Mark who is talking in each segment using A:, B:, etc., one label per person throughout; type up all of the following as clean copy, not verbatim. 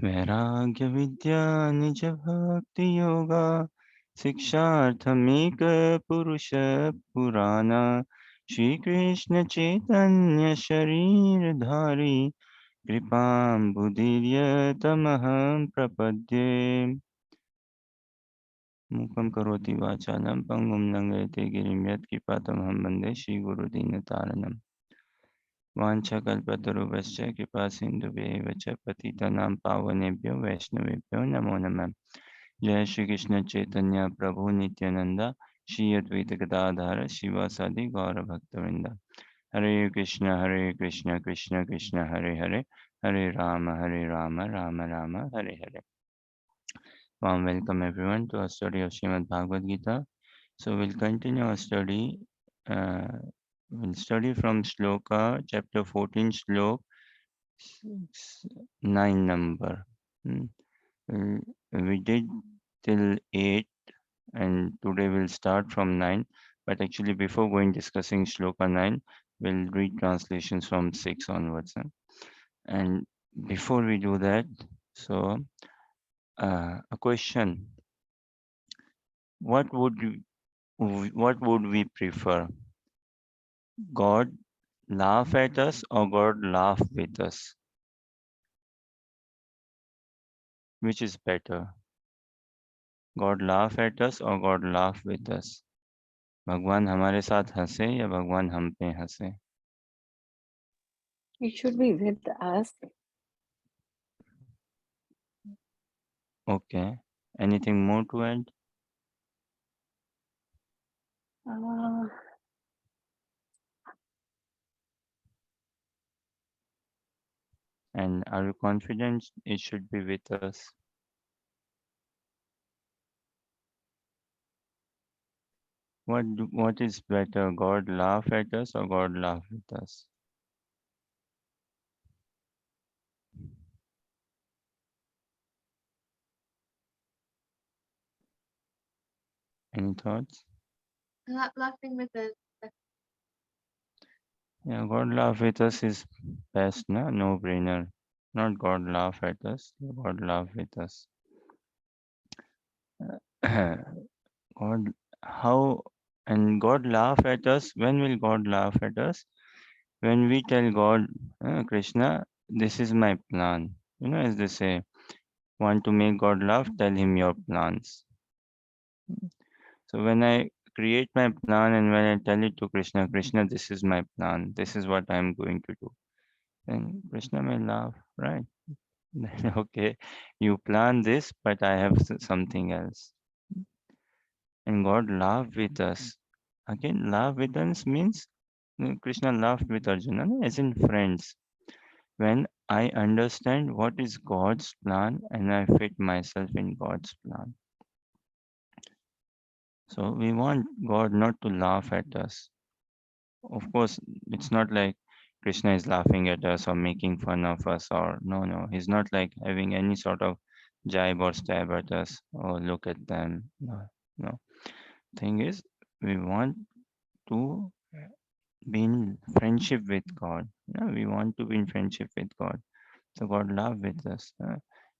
A: वैराग्य विद्या निज भक्ति योगा शिक्षार्थमेक पुरुष पुराना श्री कृष्ण चैतन्य शरीर धारी कृपां बुद्धिर्यतमहं प्रपद्ये मूकं करोति वाचालं पंगुं लंघयते गिरिं यत्कृपातमहं वन्दे श्रीगुरुदीनतारिणम् वाञ्छाकल्पतरुभ्यश्च कृपासिन्धुभ्येव च पतितानां पावनेभ्यो वैष्णवेभ्यो नमो नमः। जय श्री कृष्ण चैतन्य प्रभु नित्यानंद श्री अद्वैत गदाधर शिवासादि गौर भक्तवृंद। हरे कृष्ण कृष्ण कृष्ण हरे हरे, हरे Ram Ram Ram Hare Hare. Warm welcome everyone to our study of Srimad Bhagavad Gita. So we'll continue our study. Uh, we'll study from Shloka chapter 14, Shlok 9 number. Hmm. We did till 8 and today we'll start from 9. But actually before going discussing Shloka 9, we'll read translations from 6 onwards. And before we do that, so a question. What would we prefer? God laugh at us or God laugh with us? Which is better? God laugh at us or God laugh with us? भगवान हमारे साथ हंसे या भगवान हम पे हंसे?
B: It should be with us.
A: Okay. Anything more to add?
B: Uh,
A: And are you confident it should be with us? What is better? God laugh at us or God laugh with us? Any thoughts?
B: Laughing with us.
A: Yeah, God laugh with us is best, no brainer. Not God laugh at us, God laugh with us. God, how and God laugh at us? When will God laugh at us? When we tell God, Krishna, this is my plan. As they say, want to make God laugh, tell him your plans. So when I create my plan and when I tell it to Krishna, Krishna, this is my plan, this is what I am going to do, then Krishna may laugh, right? Then, okay, you plan this, but I have something else. And God laughed with us. Again, laugh with us means Krishna laughed with Arjuna, no, as in friends. When I understand what is God's plan and I fit myself in God's plan. So we want God not to laugh at us. Of course, it's not like Krishna is laughing at us or making fun of us, or no, he's not like having any sort of jibe or stab at us or look at them. No. Thing is, we want to be in friendship with God. We want to be in friendship with God. So God love with us.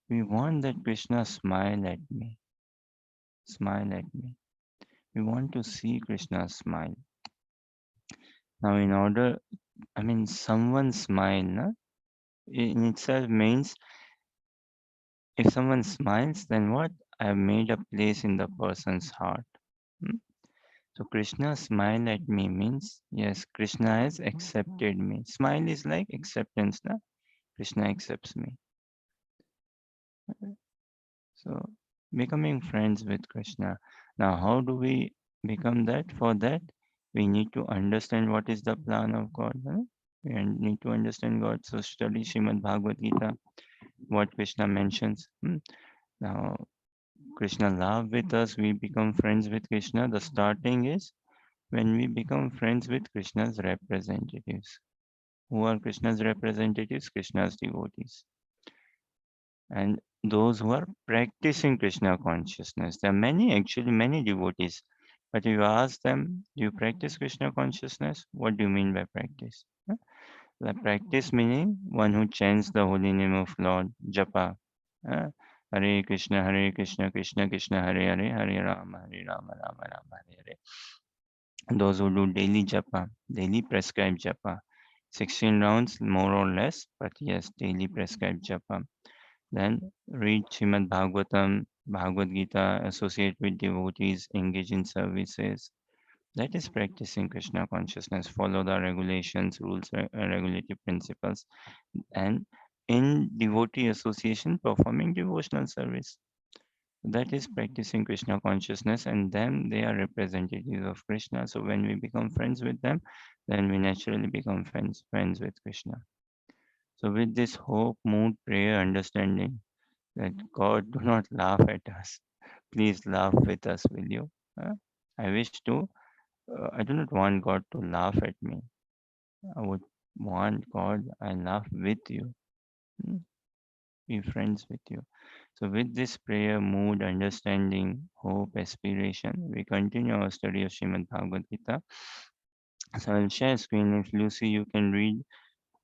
A: We want that Krishna smile at me. Smile at me. We want to see Krishna smile. Now, someone smile, in itself means if someone smiles, then what? I have made a place in the person's heart. Hmm? So Krishna smile at me means yes, Krishna has accepted me. Smile is like acceptance, na? Krishna accepts me. So becoming friends with Krishna. Now, how do we become that? For that, we need to understand what is the plan of God. We need to understand God. So study Srimad Bhagavad Gita, what Krishna mentions. Now, Krishna love with us, we become friends with Krishna. The starting is when we become friends with Krishna's representatives. Who are Krishna's representatives? Krishna's devotees. And those who are practicing Krishna consciousness. There are many devotees. But if you ask them, do you practice Krishna consciousness? What do you mean by practice? The practice meaning one who chants the holy name of Lord, Japa. Hare Krishna, Krishna Krishna, Hare Hare, Hare Rama, Rama Rama, Hare Hare. Those who do daily japa, daily prescribed japa, 16 rounds more or less, but yes, daily prescribed japa. Then read Srimad Bhagavatam, Bhagavad Gita, associate with devotees, engage in services. That is practicing Krishna consciousness. Follow the regulations, rules, regulatory principles, and in devotee association, performing devotional service. That is practicing Krishna consciousness, and then they are representatives of Krishna. So when we become friends with them, then we naturally become friends with Krishna. So with this hope, mood, prayer, understanding that God do not laugh at us. Please laugh with us, will you? I wish to. I do not want God to laugh at me. I would want God. I laugh with you. Hmm, be friends with you. So, with this prayer, mood, understanding, hope, aspiration, we continue our study of Srimad Bhagavad Gita. So, I'll share screen. If Lucy, you can read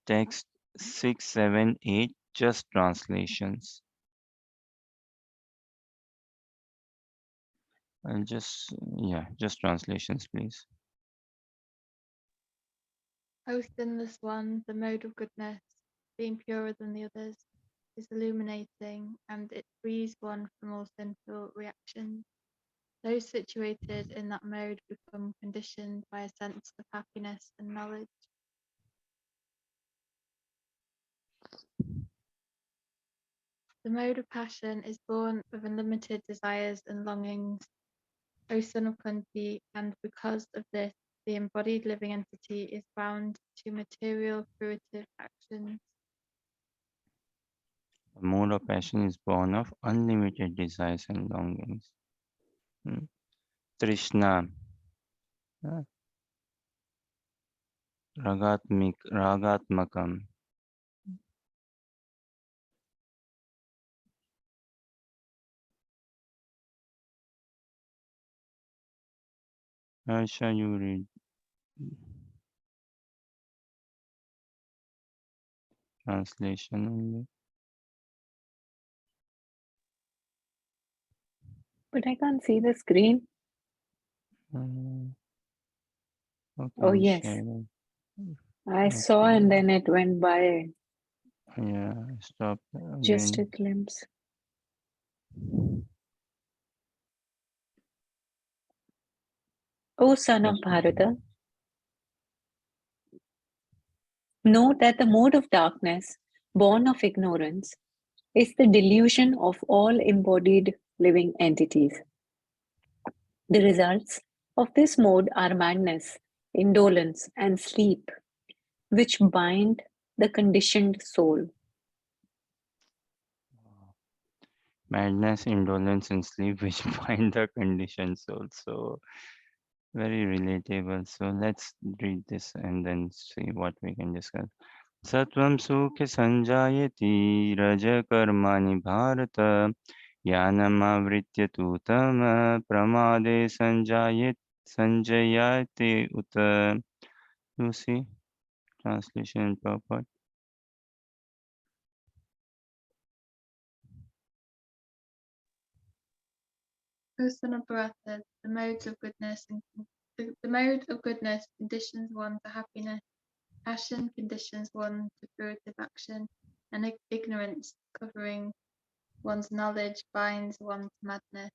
A: text 6, 7, 8, just translations. I'll just, yeah, just translations, please.
B: O sinless one, the mode of goodness, being purer than the others, is illuminating, and it frees one from all sinful reactions. Those situated in that mode become conditioned by a sense of happiness and knowledge. The mode of passion is born of unlimited desires and longings, O son of Kunti, and because of this, the embodied living entity is bound to material fruitive actions.
A: The mode of passion is born of unlimited desires and longings. Trishna, uh, ragatmakam. Harsha, you read translation only.
B: But I can't see the screen.
A: Uh, how
B: Oh,
A: can you
B: yes.
A: share it?
B: I saw
A: Okay,
B: and then it went by.
A: yeah, stop
B: Just a
A: again.
B: glimpse. O son of
A: Just
B: Bharata, know that the mode of darkness, born of ignorance, is the delusion of all embodied living entities. The results of this mode are madness, indolence, and sleep, which bind the conditioned soul.
A: madness, indolence, and sleep, which bind the conditioned soul. So very relatable. So let's read this and then see what we can discuss. Satvam sukhe sanjayati raja karmani bharata yanamavritya tu tama pramade sanjayate uta. You see translation and purport.
B: O son of Bharata, the modes of goodness and the mode of goodness conditions one to happiness, passion conditions one to fruitive action, and ignorance covering one's knowledge binds one to madness.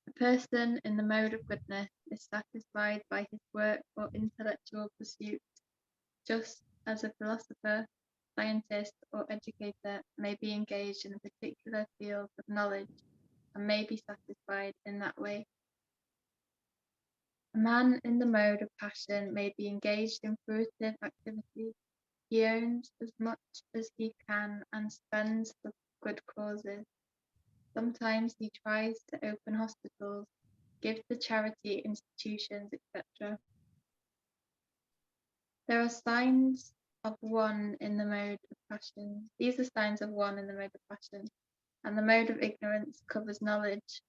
B: A person in the mode of goodness is satisfied by his work or intellectual pursuit, just as a philosopher, scientist, or educator may be engaged in a particular field of knowledge and may be satisfied in that way. A man in the mode of passion may be engaged in fruitive activity. He earns as much as he can and spends for good causes. Sometimes he tries to open hospitals, give to charity institutions, etc. There are signs of one in the mode of passion. These are signs of one in the mode of passion, and the mode of ignorance covers knowledge.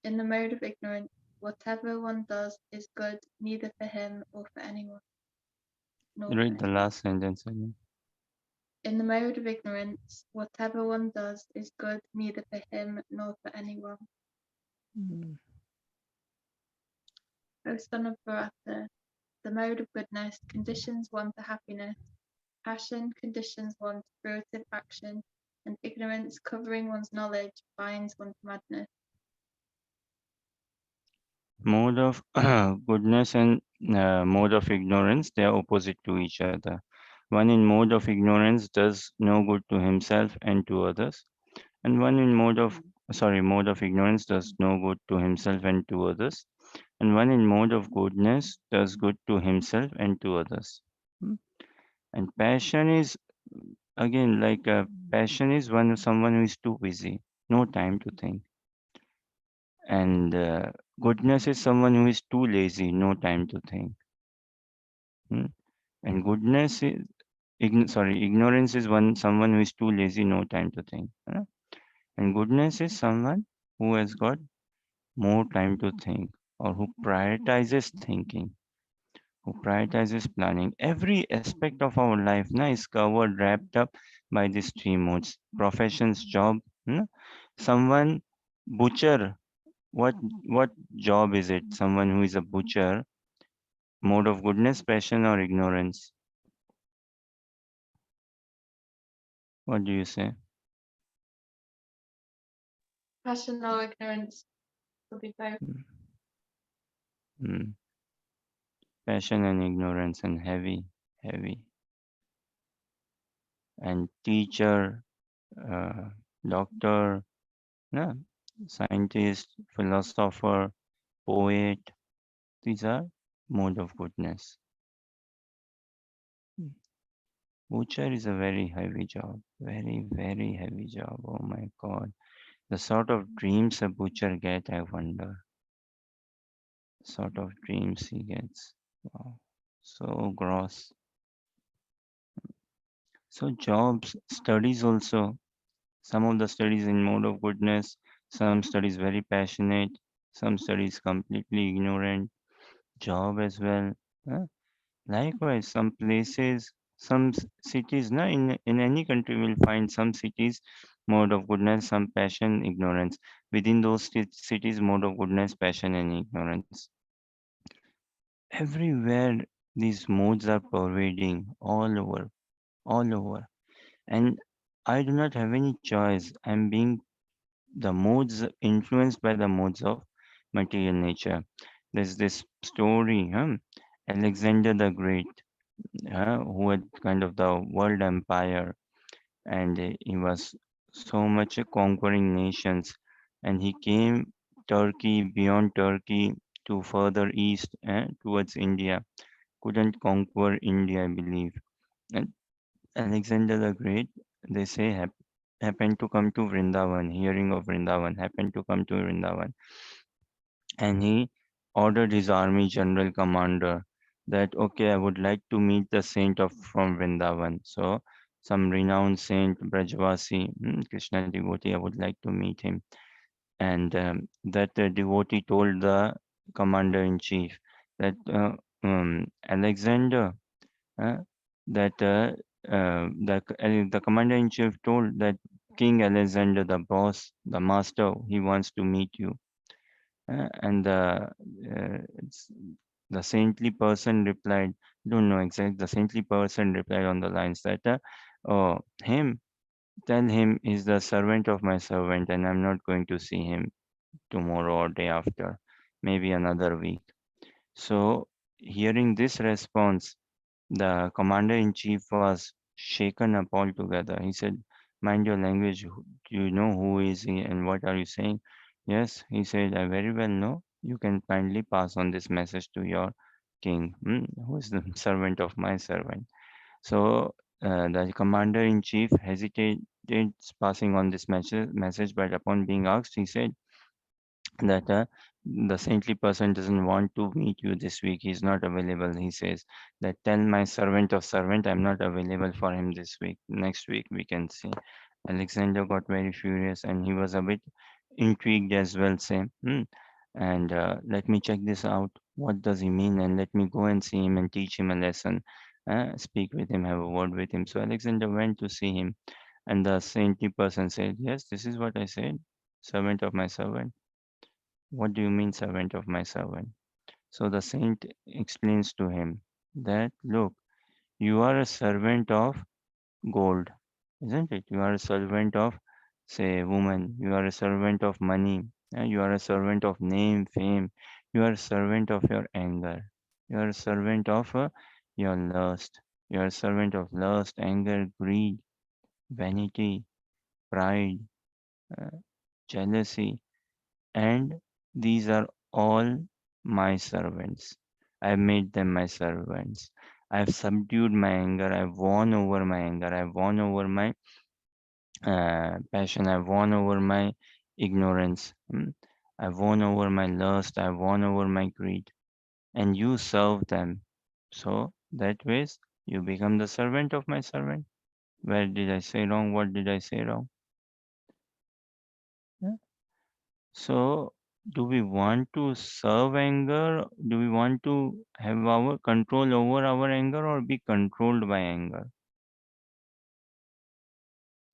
B: In the mode of ignorance, whatever one does is good neither for him or for anyone. Nor for
A: Read the
B: anyone.
A: last sentence again.
C: In the mode of ignorance, whatever one does is good neither for him nor for anyone.
A: Mm.
C: O son of Bharata, the mode of goodness conditions one to happiness, passion conditions one to fruitive action, and ignorance covering one's knowledge binds one to madness.
A: Mode of goodness and mode of ignorance, they are opposite to each other. One in mode of ignorance does no good to himself and to others, and one in mode of ignorance does no good to himself and to others, and one in mode of goodness does good to himself and to others. Hmm. And passion is again passion is someone who is too busy, no time to think. And goodness is someone who is too lazy, no time to think. Hmm. And ignorance is someone who is too lazy, no time to think. And goodness is someone who has got more time to think, or who prioritizes thinking, who prioritizes planning. Every aspect of our life now is covered, wrapped up by these three modes. Professions, job. hmm, Someone butcher. What what job is it? Someone who is a butcher. Mode of goodness, passion, or ignorance. What do you say?
C: Passion or ignorance will be both.
A: Hmm. Hmm. Passion and ignorance, and heavy. And teacher, uh, doctor, yeah, scientist, philosopher, poet. These are mode of goodness. Hmm. Butcher is a very heavy job, very heavy job. Oh my God, the sort of dreams a butcher get, I wonder. Sort of dreams he gets. Wow, so gross. So jobs, studies also. Some of the studies in mode of goodness, some studies very passionate, some studies completely ignorant. Job as well. huh? Likewise, some places, cities, na, in any country, will find some cities mode of goodness, some passion, ignorance. Within those cities, mode of goodness, passion, and ignorance. Everywhere, these modes are pervading all over. And I do not have any choice. I'm being the modes influenced by the modes of material nature. There's this story, Alexander the Great, who had kind of the world empire, and he was so much conquering nations, and he came Turkey, beyond Turkey, to further east, towards India. Couldn't conquer India, I believe. And Alexander the Great, they say, happened to come to Vrindavan, hearing of Vrindavan, happened to come to Vrindavan, and he ordered his army general commander that, okay, I would like to meet the saint of from Vrindavan. So, some renowned saint, Brajvasi, Krishna devotee, I would like to meet him. And that devotee told the commander in chief that Alexander, uh, that the commander in chief told that King Alexander, the boss, the master, he wants to meet you. And the saintly person replied, don't know exactly. The saintly person replied on the lines that, oh, tell him he's the servant of my servant, and I'm not going to see him tomorrow or day after, maybe another week. So, hearing this response, the commander in chief was shaken up altogether. He said, mind your language. Do you know who is he and what are you saying? Yes, he said, I very well know. You can kindly pass on this message to your king, who is the servant of my servant. So the commander in chief hesitated passing on this message, but upon being asked, he said, that the saintly person doesn't want to meet you this week. He's not available. He says that tell my servant of servant I'm not available for him this week. Next week we can see. Alexander got very furious and he was a bit intrigued as well. Say, let me check this out. What does he mean? And let me go and see him and teach him a lesson. speak with him, have a word with him. So Alexander went to see him, and the saintly person said, "Yes, this is what I said, servant of my servant." "What do you mean, servant of my servant?" So the saint explains to him that, "Look, you are a servant of gold, isn't it? You are a servant of, say, woman. You are a servant of money. You are a servant of name, fame. You are a servant of your anger. You are a servant of your lust. You are a servant of lust, anger, greed, vanity, pride, uh, jealousy, and these are all my servants. I have made them my servants. I have subdued my anger. I have won over my anger. I have won over my passion. I've won over my ignorance. I've won over my lust. I've won over my greed. And you serve them. So that ways you become the servant of my servant. Where did I say wrong? What did I say wrong? Yeah. So do we want to serve anger? Do we want to have our control over our anger or be controlled by anger?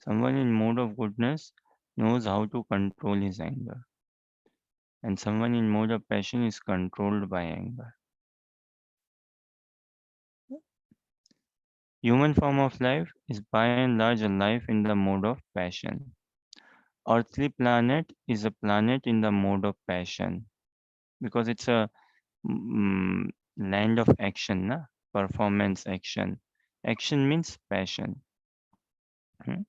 A: Someone in mode of goodness knows how to control his anger, and someone in mode of passion is controlled by anger. Human form of life is by and large a life in the mode of passion. Earthly planet is a planet in the mode of passion because it's a land of action, na? Performance action. Action means passion. Hmm.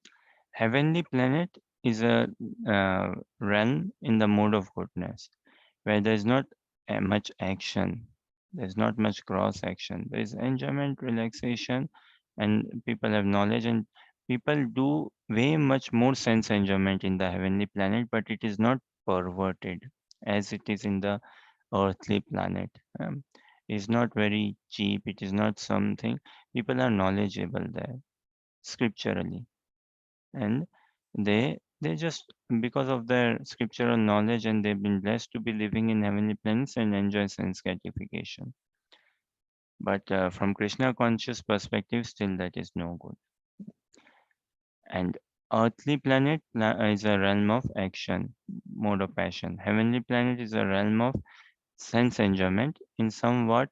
A: Heavenly planet is a realm in the mode of goodness where there's not much action, there's not much cross action, there's enjoyment, relaxation, and people have knowledge, and people do way much more sense enjoyment in the heavenly planet, but it is not perverted as it is in the earthly planet. It's not very cheap, it is not something, people are knowledgeable there scripturally, and they just, because of their scriptural knowledge, and they've been blessed to be living in heavenly planets and enjoy sense gratification. But from Krishna conscious perspective, still that is no good. And earthly planet is a realm of action, mode of passion. Heavenly planet is a realm of sense enjoyment in somewhat,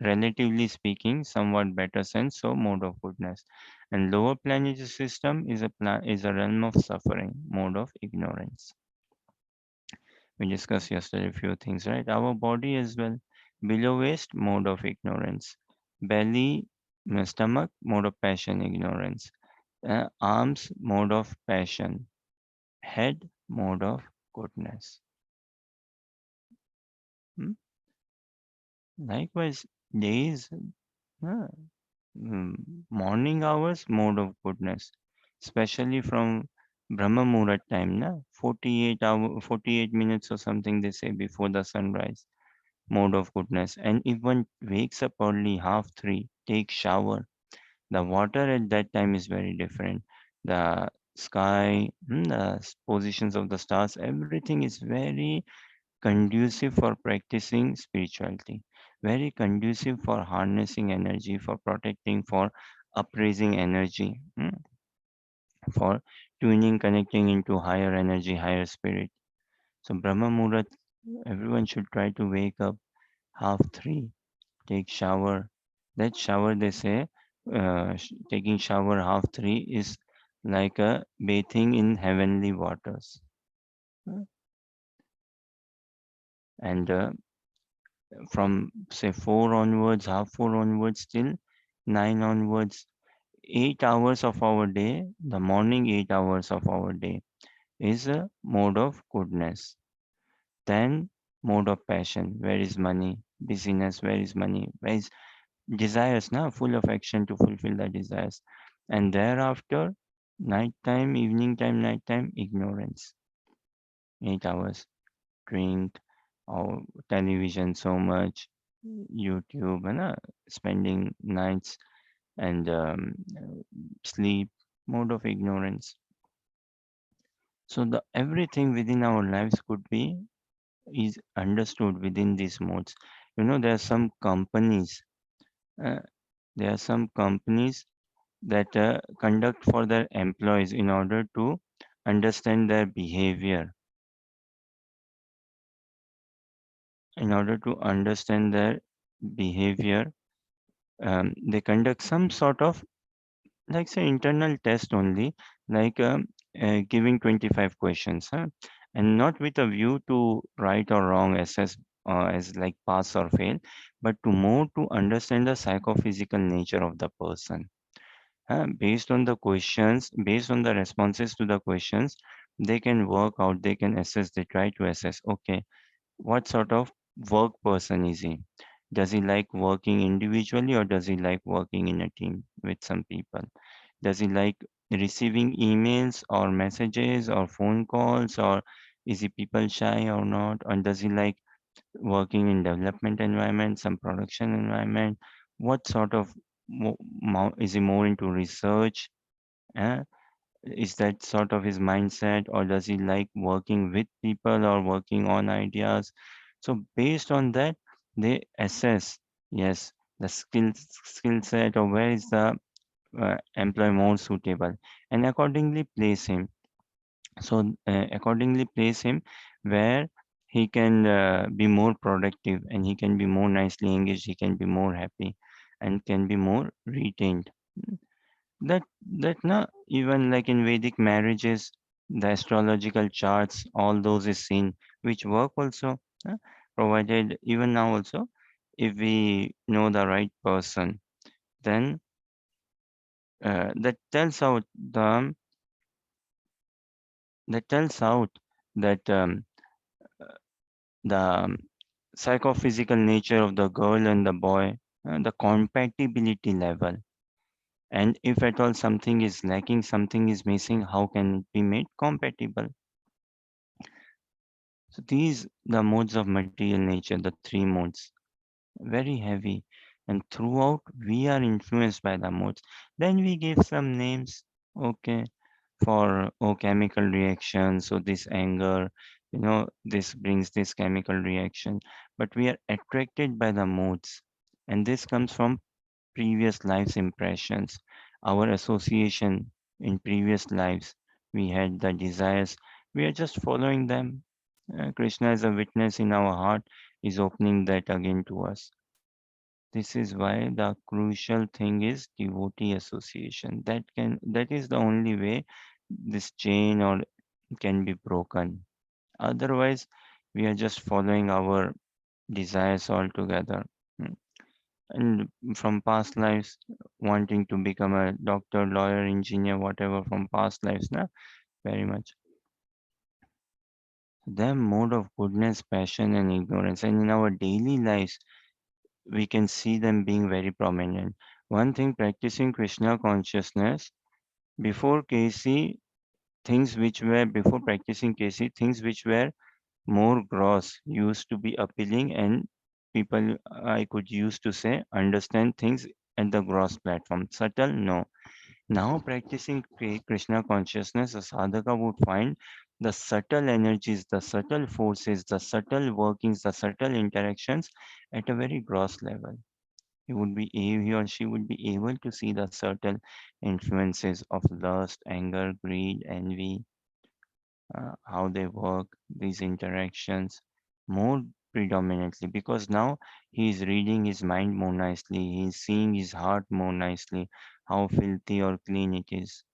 A: relatively speaking, somewhat better sense, so mode of goodness. And lower planetary system is a realm of suffering, mode of ignorance. We discussed yesterday a few things, right? Our body as well. Below waist, mode of ignorance. Belly, stomach, mode of passion, ignorance. Arms, mode of passion. Head, mode of goodness. Hmm? Likewise, days, uh, morning hours, mode of goodness. Especially from Brahma Muhurat time, na? 48 minutes or something they say before the sunrise, mode of goodness. And if one wakes up early, half three, take shower, the water at that time is very different. The sky, positions of the stars, everything is very conducive for practicing spirituality, very conducive for harnessing energy, for protecting, for upraising energy, for tuning, connecting into higher energy, higher spirit. So Brahma Muhurat, everyone should try to wake up half three, take shower. That shower, they say, taking shower half three is like a bathing in heavenly waters. Uh, And from say 4 onwards, half 4 onwards till 9 onwards, 8 hours of our day, the morning 8 hours of our day is a mode of goodness. Then mode of passion, where is money? Busyness, where is money? Where is desires, now full of action to fulfill the desires. And thereafter, nighttime, evening time, nighttime, ignorance. 8 hours, drink, or television so much, YouTube, and spending nights and sleep, mode of ignorance. So the everything within our lives could be is understood within these modes. There are some companies. Uh, There are some companies that conduct for their employees understand their behavior, in order to understand their behavior. They conduct some sort of, like, say, internal test only, like giving 25 questions, huh? And not with a view to right or wrong assess, as like pass or fail, but to more to understand the psychophysical nature of the person. Based on the questions, based on the responses to the questions, they can work out, they can assess, they try to assess, okay, what sort of work person is he? Does he like working individually, or does he like working in a team with some people? Does he like receiving emails or messages or phone calls, or is he people shy or not? Or does he like working in development environment, some production environment? What sort of is he more into research? eh? Is that sort of his mindset, or does he like working with people or working on ideas? So based on that, they assess, yes, the skill set, or where is the employee more suitable, and accordingly place him. So accordingly place him where he can be more productive, and he can be more nicely engaged, he can be more happy, and can be more retained. That na, even like in Vedic marriages, the astrological charts, all those is seen, which work also, uh, provided even now also, if we know the right person, then that tells out that tells out that the psychophysical nature of the girl and the boy, the compatibility level, and if at all something is lacking, something is missing, how can it be made compatible? So these the modes of material nature, the three modes, very heavy, and throughout we are influenced by the modes. Then we give some names, okay, for chemical reaction. So this anger, this brings this chemical reaction, but we are attracted by the modes, and this comes from previous lives impressions, our association in previous lives. We had the desires, we are just following them. Krishna is a witness in our heart, is opening that again to us. This is why the crucial thing is devotee association. That is the only way this chain or can be broken. Otherwise, we are just following our desires altogether. Mm. And from past lives, wanting to become a doctor, lawyer, engineer, whatever from past lives, na, very much. Their mode of goodness, passion, and ignorance. And in our daily lives, we can see them being very prominent. One thing, practicing Krishna consciousness before KC, before practicing KC, things which were more gross used to be appealing, and people, I could use to say, understand things at the gross platform. Subtle, no. Now practicing Krishna consciousness, a sadhaka would find the subtle energies, the subtle forces, the subtle workings, the subtle interactions at a very gross level. He or she would be able to see the subtle influences of lust, anger, greed, envy, how they work, these interactions more predominantly, because now he is reading his mind more nicely, he is seeing his heart more nicely, how filthy or clean it is.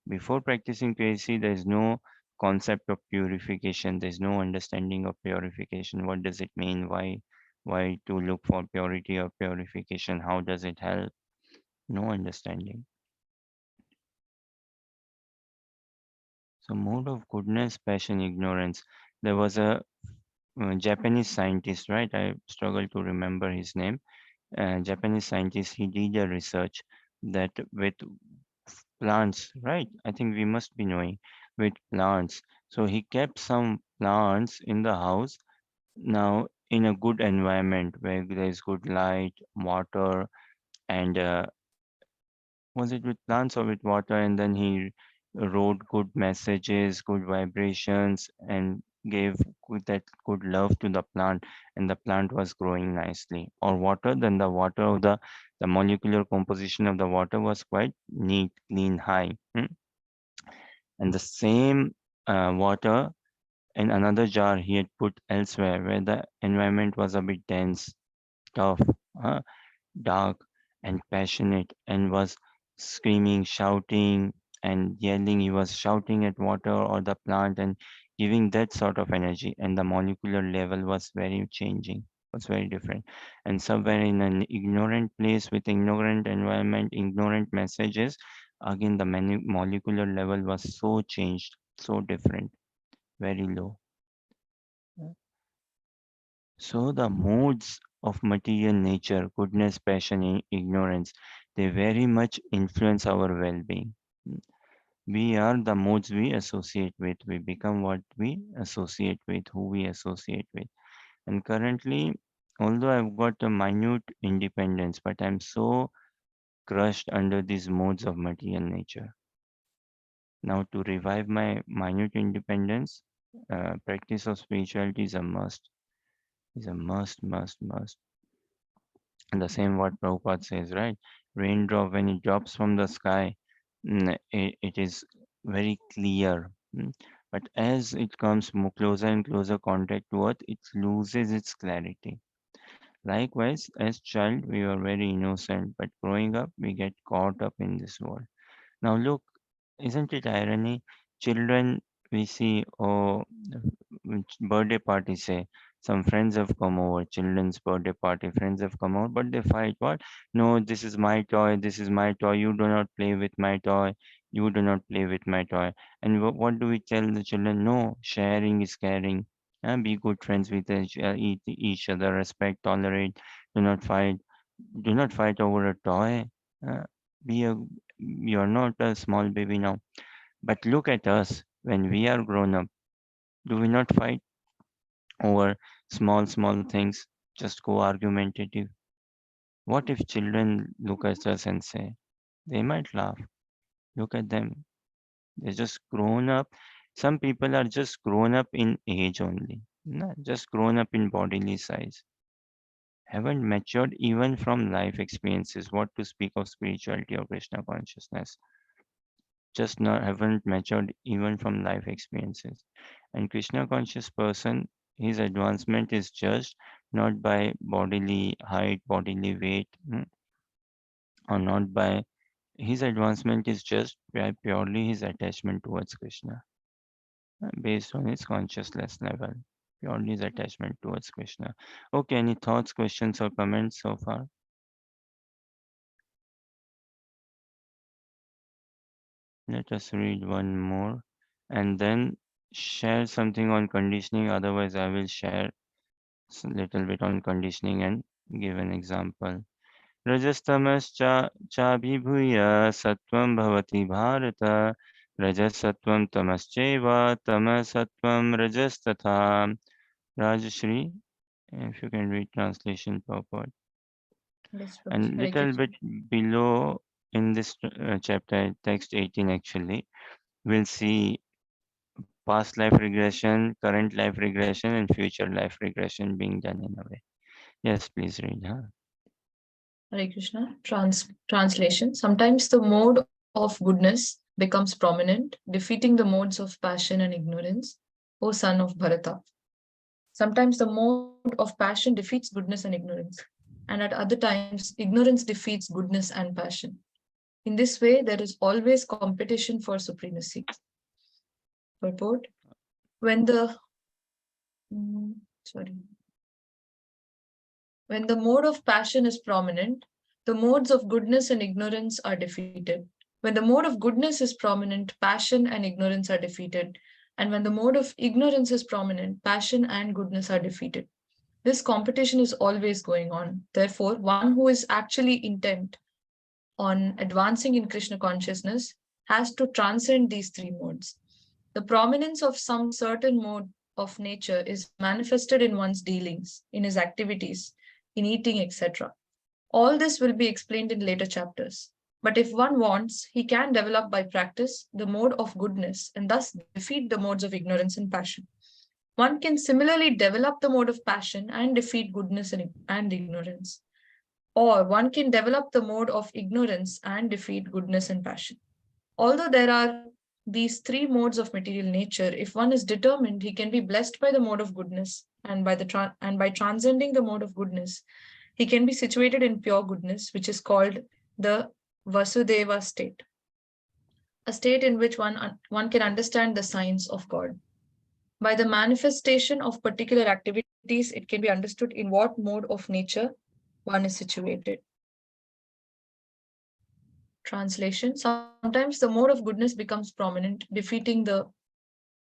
A: Before practicing KC, there is no concept of purification, there is no understanding of purification. What does it mean? Why to look for purity or purification? How does it help? No understanding. So mode of goodness, passion, ignorance. There was a Japanese scientist, right? I struggle to remember his name. Japanese scientist, he did a research that with plants, right? I think we must be knowing with plants. So he kept some plants in the house, now in a good environment where there is good light, water, and was it with plants or with water? And then he wrote good messages, good vibrations, and gave that good love to the plant, and the plant was growing nicely. Or water, then the water of the molecular composition of the water was quite neat, clean, high. And the same water in another jar he had put elsewhere where the environment was a bit dense, tough, uh, dark, and passionate, and was screaming, shouting, and yelling. He was shouting at water or the plant and giving that sort of energy. And the molecular level was very changing, was very different. And somewhere in an ignorant place with ignorant environment, ignorant messages, again the molecular level was so changed, so different, very low. So the moods of material nature, goodness, passion, ignorance, they very much influence our well-being. We are the moods we associate with. We become what we associate with, who we associate with. And currently, although I've got a minute independence, but I'm so crushed under these modes of material nature. Now, to revive my minute independence, practice of spirituality is a must. Is a must, must, must. And the same what Prabhupada says, right? Raindrop, when it drops from the sky, it is very clear. But as it comes more closer and closer contact to earth, it loses its clarity. Likewise, as child, we are very innocent, but growing up, we get caught up in this world. Now look, isn't it irony? Children we see, oh, birthday party say, some friends have come over, children's birthday party, friends have come over, but they fight. What? No, this is my toy, this is my toy, you do not play with my toy, you do not play with my toy. And what do we tell the children? No, sharing is caring. Be good friends with each other, respect, tolerate, do not fight. Do not fight over a toy. Uh, be a You're not a small baby now. But look at us when we are grown up. Do we not fight over small things? Just go argumentative. What if children look at us and say, they might laugh. Look at them. They're just grown up. Some people are just grown up in age only, not just grown up in bodily size. Haven't matured even from life experiences. What to speak of spirituality or Krishna consciousness? Just not haven't matured even from life experiences. And Krishna conscious person, his advancement is judged not by bodily height, bodily weight, or not by his advancement is just by purely his attachment towards Krishna, based on his consciousness level. Purely his attachment towards Krishna. Okay, any thoughts, questions, or comments so far? Let us read one more and then share something on conditioning. Otherwise, I will share a little bit on conditioning and give an example. Rajastamascha chabhibhuya sattvam bhavati bharata rajasatvam tamascheva tamasatvam rajastatha. Rajashri, if you can read translation purport.
D: Yes, Prabhuji.
A: And
D: Hare
A: little
D: Krishna.
A: bit below in this chapter, text 18 actually, we'll see past life regression, current life regression, and future life regression being done in a way. Yes, please read. Huh?
D: Hare Krishna. Translation. Sometimes the mode of goodness becomes prominent, defeating the modes of passion and ignorance, O son of Bharata. Sometimes the mode of passion defeats goodness and ignorance, and at other times, ignorance defeats goodness and passion. In this way, there is always competition for supremacy. Purport. When the sorry. When the mode of passion is prominent, the modes of goodness and ignorance are defeated. When the mode of goodness is prominent, passion and ignorance are defeated. And when the mode of ignorance is prominent, passion and goodness are defeated. This competition is always going on. Therefore, one who is actually intent on advancing in Krishna consciousness has to transcend these three modes. The prominence of some certain mode of nature is manifested in one's dealings, in his activities, in eating, etc. All this will be explained in later chapters. But if one wants, he can develop by practice the mode of goodness and thus defeat the modes of ignorance and passion. One can similarly develop the mode of passion and defeat goodness and ignorance. Or one can develop the mode of ignorance and defeat goodness and passion. Although there are these three modes of material nature, if one is determined, he can be blessed by the mode of goodness, and by transcending the mode of goodness, he can be situated in pure goodness, which is called the Vasudeva state, a state in which one can understand the science of God. By the manifestation of particular activities, it can be understood in what mode of nature one is situated. Translation: sometimes the mode of goodness becomes prominent, defeating the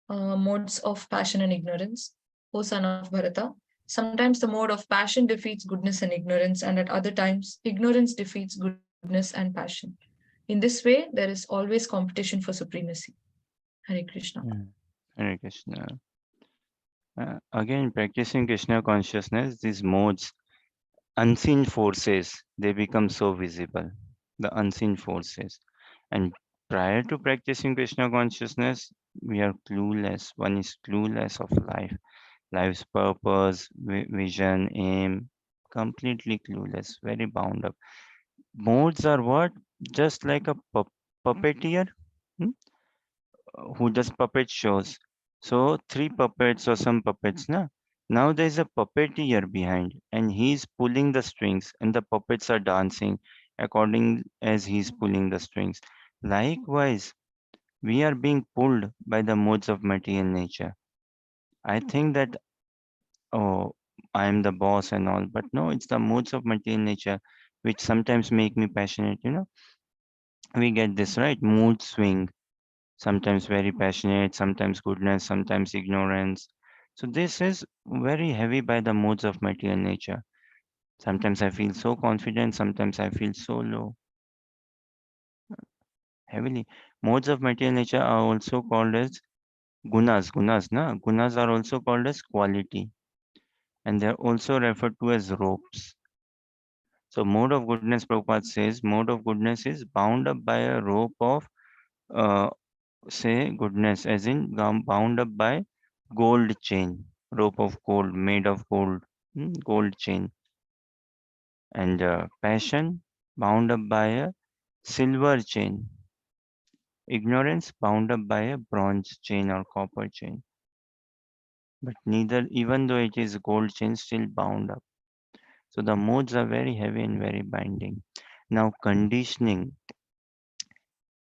D: modes of passion and ignorance. O son of Bharata, sometimes the mode of passion defeats goodness and ignorance, and at other times, ignorance defeats goodness and passion. In this way, there is always competition for supremacy. Hare Krishna.
A: Hare Krishna. Again, practicing Krishna consciousness, these modes, unseen forces, they become so visible. The unseen forces. And prior to practicing Krishna consciousness, we are clueless. One is clueless of life, life's purpose, vision, aim, completely clueless, very bound up. Modes are what? Just like a puppeteer. Hmm? Who does puppet shows. So three puppets or some puppets, na? Now there's a puppeteer behind, and he's pulling the strings, and the puppets are dancing according as he's pulling the strings. Likewise, we are being pulled by the modes of material nature. I think that oh, I am the boss and all, but no, it's the modes of material nature which sometimes make me passionate. We get this right, mood swing, sometimes very passionate, sometimes goodness, sometimes ignorance. So this is very heavy by the modes of material nature. Sometimes I feel so confident, sometimes I feel so low, heavily. Modes of material nature are also called as gunas, na? Gunas are also called as quality, and they are also referred to as ropes. So mode of goodness, Prabhupada says, mode of goodness is bound up by a rope of, uh, say, goodness, as in bound up by gold chain, rope of gold, made of gold, gold chain, and passion bound up by a silver chain, ignorance bound up by a bronze chain or copper chain. But neither, even though it is gold chain, still bound up. So the modes are very heavy and very binding. Now conditioning.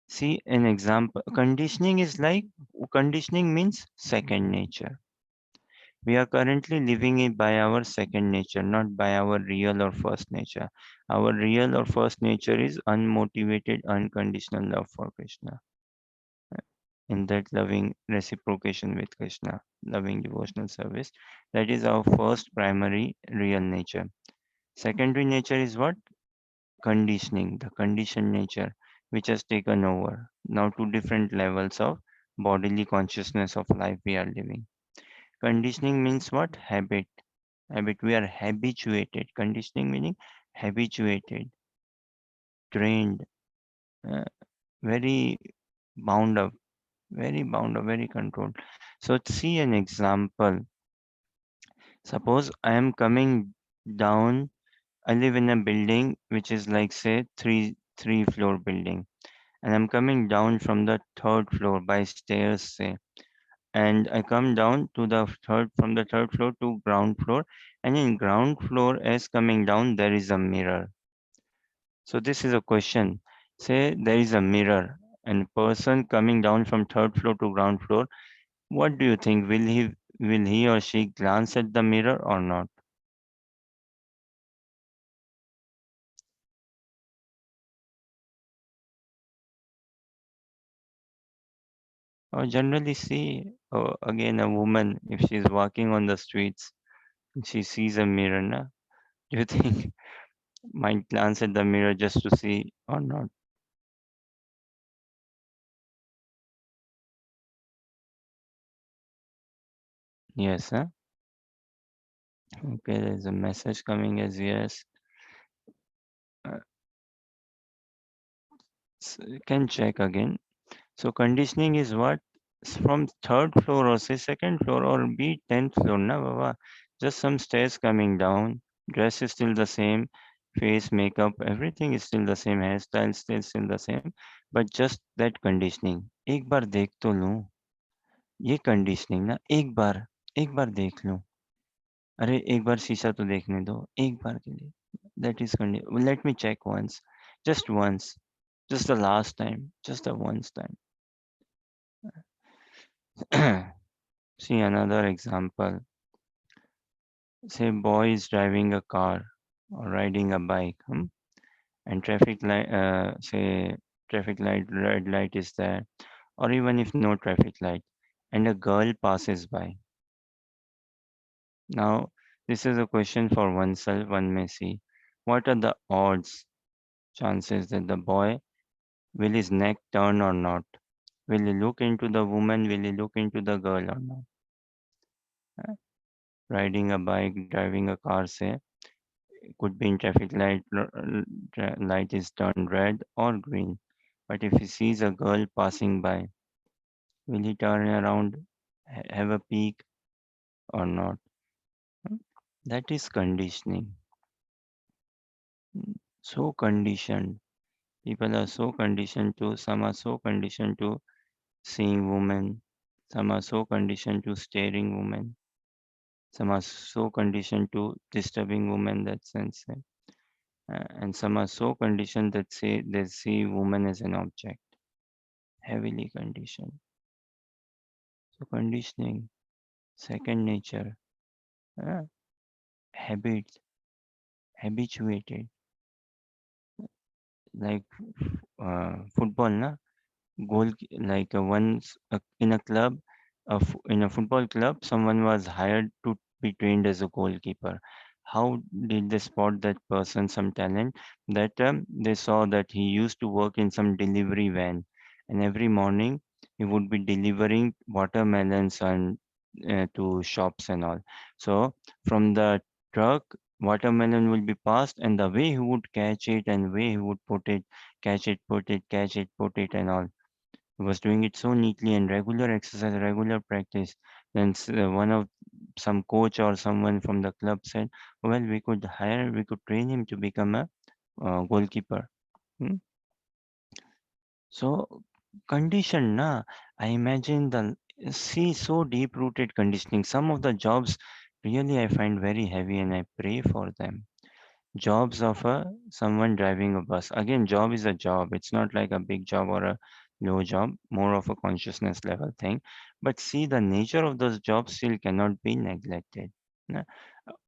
A: See an example. Conditioning means second nature. We are currently living it by our second nature, not by our real or first nature. Our real or first nature is unmotivated, unconditional love for Krishna. In that loving reciprocation with Krishna, loving devotional service, that is our first primary real nature. Secondary nature is what? Conditioning, the conditioned nature, which has taken over. Now, two different levels of bodily consciousness of life we are living. Conditioning means what? Habit. Habit. We are habituated. Conditioning meaning habituated, trained, uh, very bound up, very controlled. So see an example. Suppose I am coming down. I live in a building which is like say three floor building, and I'm coming down from the third floor by stairs, say, and I come down to the third from the third floor to ground floor, and in ground floor as coming down there is a mirror. So this is a question. Say there is a mirror and person coming down from third floor to ground floor. What do you think? Will he or she glance at the mirror or not? Or generally see again a woman if she's walking on the streets, she sees a mirror. Na? Do you think might glance at the mirror just to see or not? Yes, huh? Okay, there's a message coming as yes. Uh, you can check again. So conditioning is what? from third floor or say second floor or be 10th floor, na baba. Just some stairs coming down. Dress is still the same. Face, makeup, everything is still the same. Hairstyle still the same. But just that conditioning. एक बार देख तो लूं. ये conditioning ना एक बार देख लूं. अरे एक बार शीशा तो देखने दो एक बार के लिए. That is condition. Let me check once. Once. Just the last time. Just the once time. See another example. Say boy is driving a car or riding a bike, and say traffic light, red light is there, or even if no traffic light, and a girl passes by. Now, this is a question for oneself. One may see, what are the odds, chances that the boy will his neck turn or not? Will he look into the woman? Will he look into the girl or not? Uh, Riding a bike, driving a car, say, could be in traffic light, light is turned red or green. But if he sees a girl passing by, will he turn around, have a peek or not? Hmm? That is conditioning. So conditioned. People are so conditioned to, some are so conditioned to seeing women, some are so conditioned to staring women, some are so conditioned to disturbing women that sense. And some are so conditioned that say they see woman as an object, heavily conditioned. So conditioning, second nature, uh, habit, habituated, like football, na like once in a club, in a football club, someone was hired to be trained as a goalkeeper. How did they spot that person some talent? That they saw that he used to work in some delivery van, and every morning he would be delivering watermelons and to shops and all. So from the truck, watermelon will be passed, and the way he would catch it and way he would put it, catch it, put it, catch it, put it, and all, was doing it so neatly and regular exercise, regular practice. Then one of some coach or someone from the club said, "Well, we could train him to become a goalkeeper." Hmm? So condition, na. I imagine the see so deep rooted conditioning. Some of the jobs really I find very heavy, and I pray for them. Jobs of someone driving a bus. Again, job is a job. It's not like a big job or a low job, more of a consciousness level thing. But see, the nature of those jobs still cannot be neglected. Na?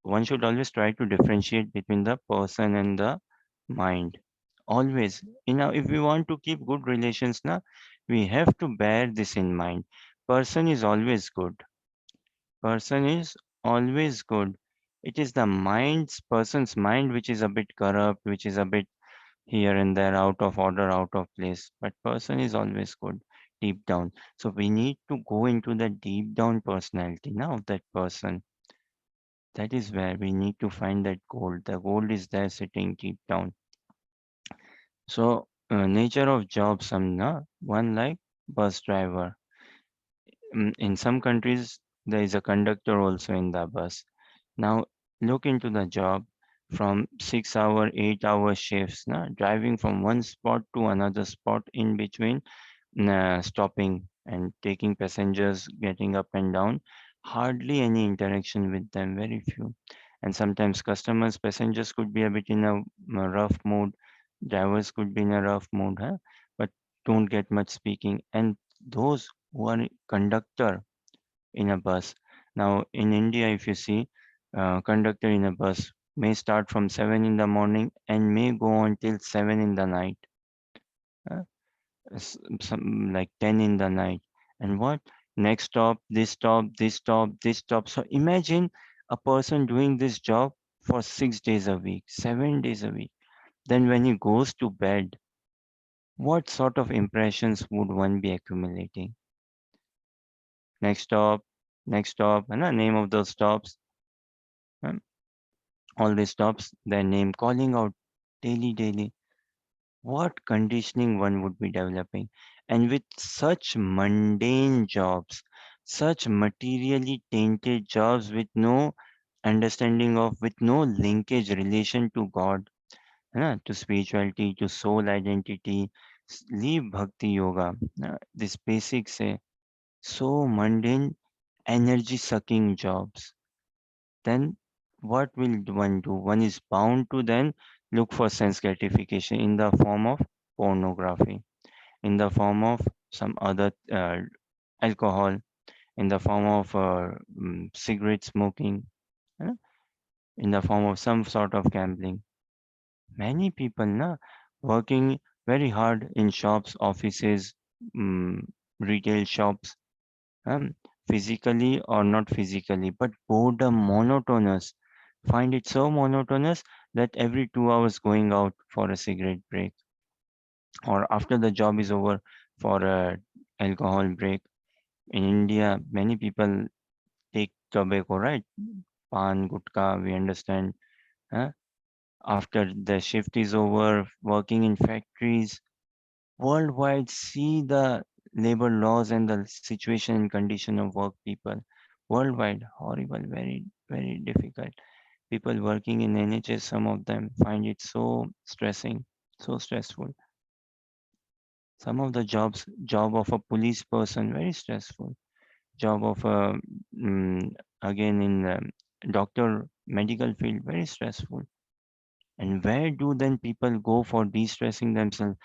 A: One should always try to differentiate between the person and the mind. Always. If we want to keep good relations, na, we have to bear this in mind. Person is always good. Person is always good. It is the person's mind which is a bit corrupt, which is a bit here and there, out of order, out of place. But person is always good deep down. So we need to go into the deep down personality now of that person. That is where we need to find that gold. The gold is there sitting deep down. So nature of job, one like bus driver. In some countries, there is a conductor also in the bus. Now, look into the job from 6 hour, 8 hour shifts, driving from one spot to another spot in between, stopping and taking passengers, getting up and down. Hardly any interaction with them, very few. And sometimes customers, passengers could be a bit in a rough mood, drivers could be in a rough mood, but don't get much speaking. And those who are conductor in a bus. Now, in India, if you see, conductor in a bus may start from 7 in the morning and may go on till 7 in the night, uh, some like 10 in the night. And what? Next stop, this stop, this stop, this stop. So imagine a person doing this job for 6 days a week, 7 days a week. Then when he goes to bed, what sort of impressions would one be accumulating? Next stop, next stop, and the name of those stops. um, all these stops, their name calling out daily, daily. what conditioning one would be developing. And with such mundane jobs, such materially tainted jobs with no understanding of, with no linkage relation to God, to spirituality, to soul identity, leave bhakti yoga, this basic say, so mundane, energy sucking jobs, then what will one do? One is bound to then look for sense gratification in the form of pornography, in the form of some other alcohol, in the form of cigarette smoking, uh, in the form of some sort of gambling. Many people working very hard in shops, offices, retail shops, um, physically or not physically, but boredom monotonous. Find it so monotonous that every 2 hours going out for a cigarette break, or after the job is over for a alcohol break. In India, many people take tobacco, right? Pan, gutka, we understand. Huh? After the shift is over, working in factories, worldwide, see the labor laws and the situation and condition of work people. Worldwide, horrible, very, very difficult. People working in NHS, some of them find it so stressing, so stressful. Some of the job of a police person, very stressful. Job of a, mm, again in doctor, medical field, very stressful. And where do then people go for de-stressing themselves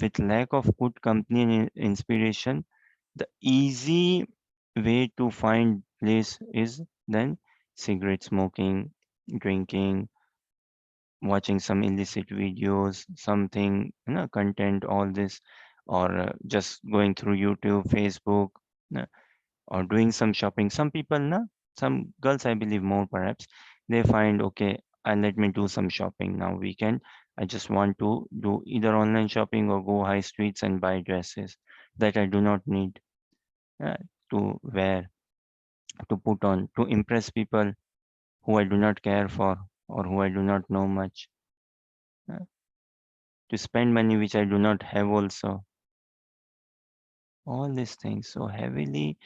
A: with lack of good company and inspiration? The easy way to find place is then cigarette smoking, drinking, watching some illicit videos, something, content, all this, or just going through YouTube, Facebook, uh, or doing some shopping. Some people, some girls, I believe more perhaps, they find, okay, let me do some shopping now weekend. I just want to do either online shopping or go high streets and buy dresses that I do not need uh, to wear, to put on, to impress people who I do not care for or who I do not know much, uh, to spend money which I do not have also. All these things so heavily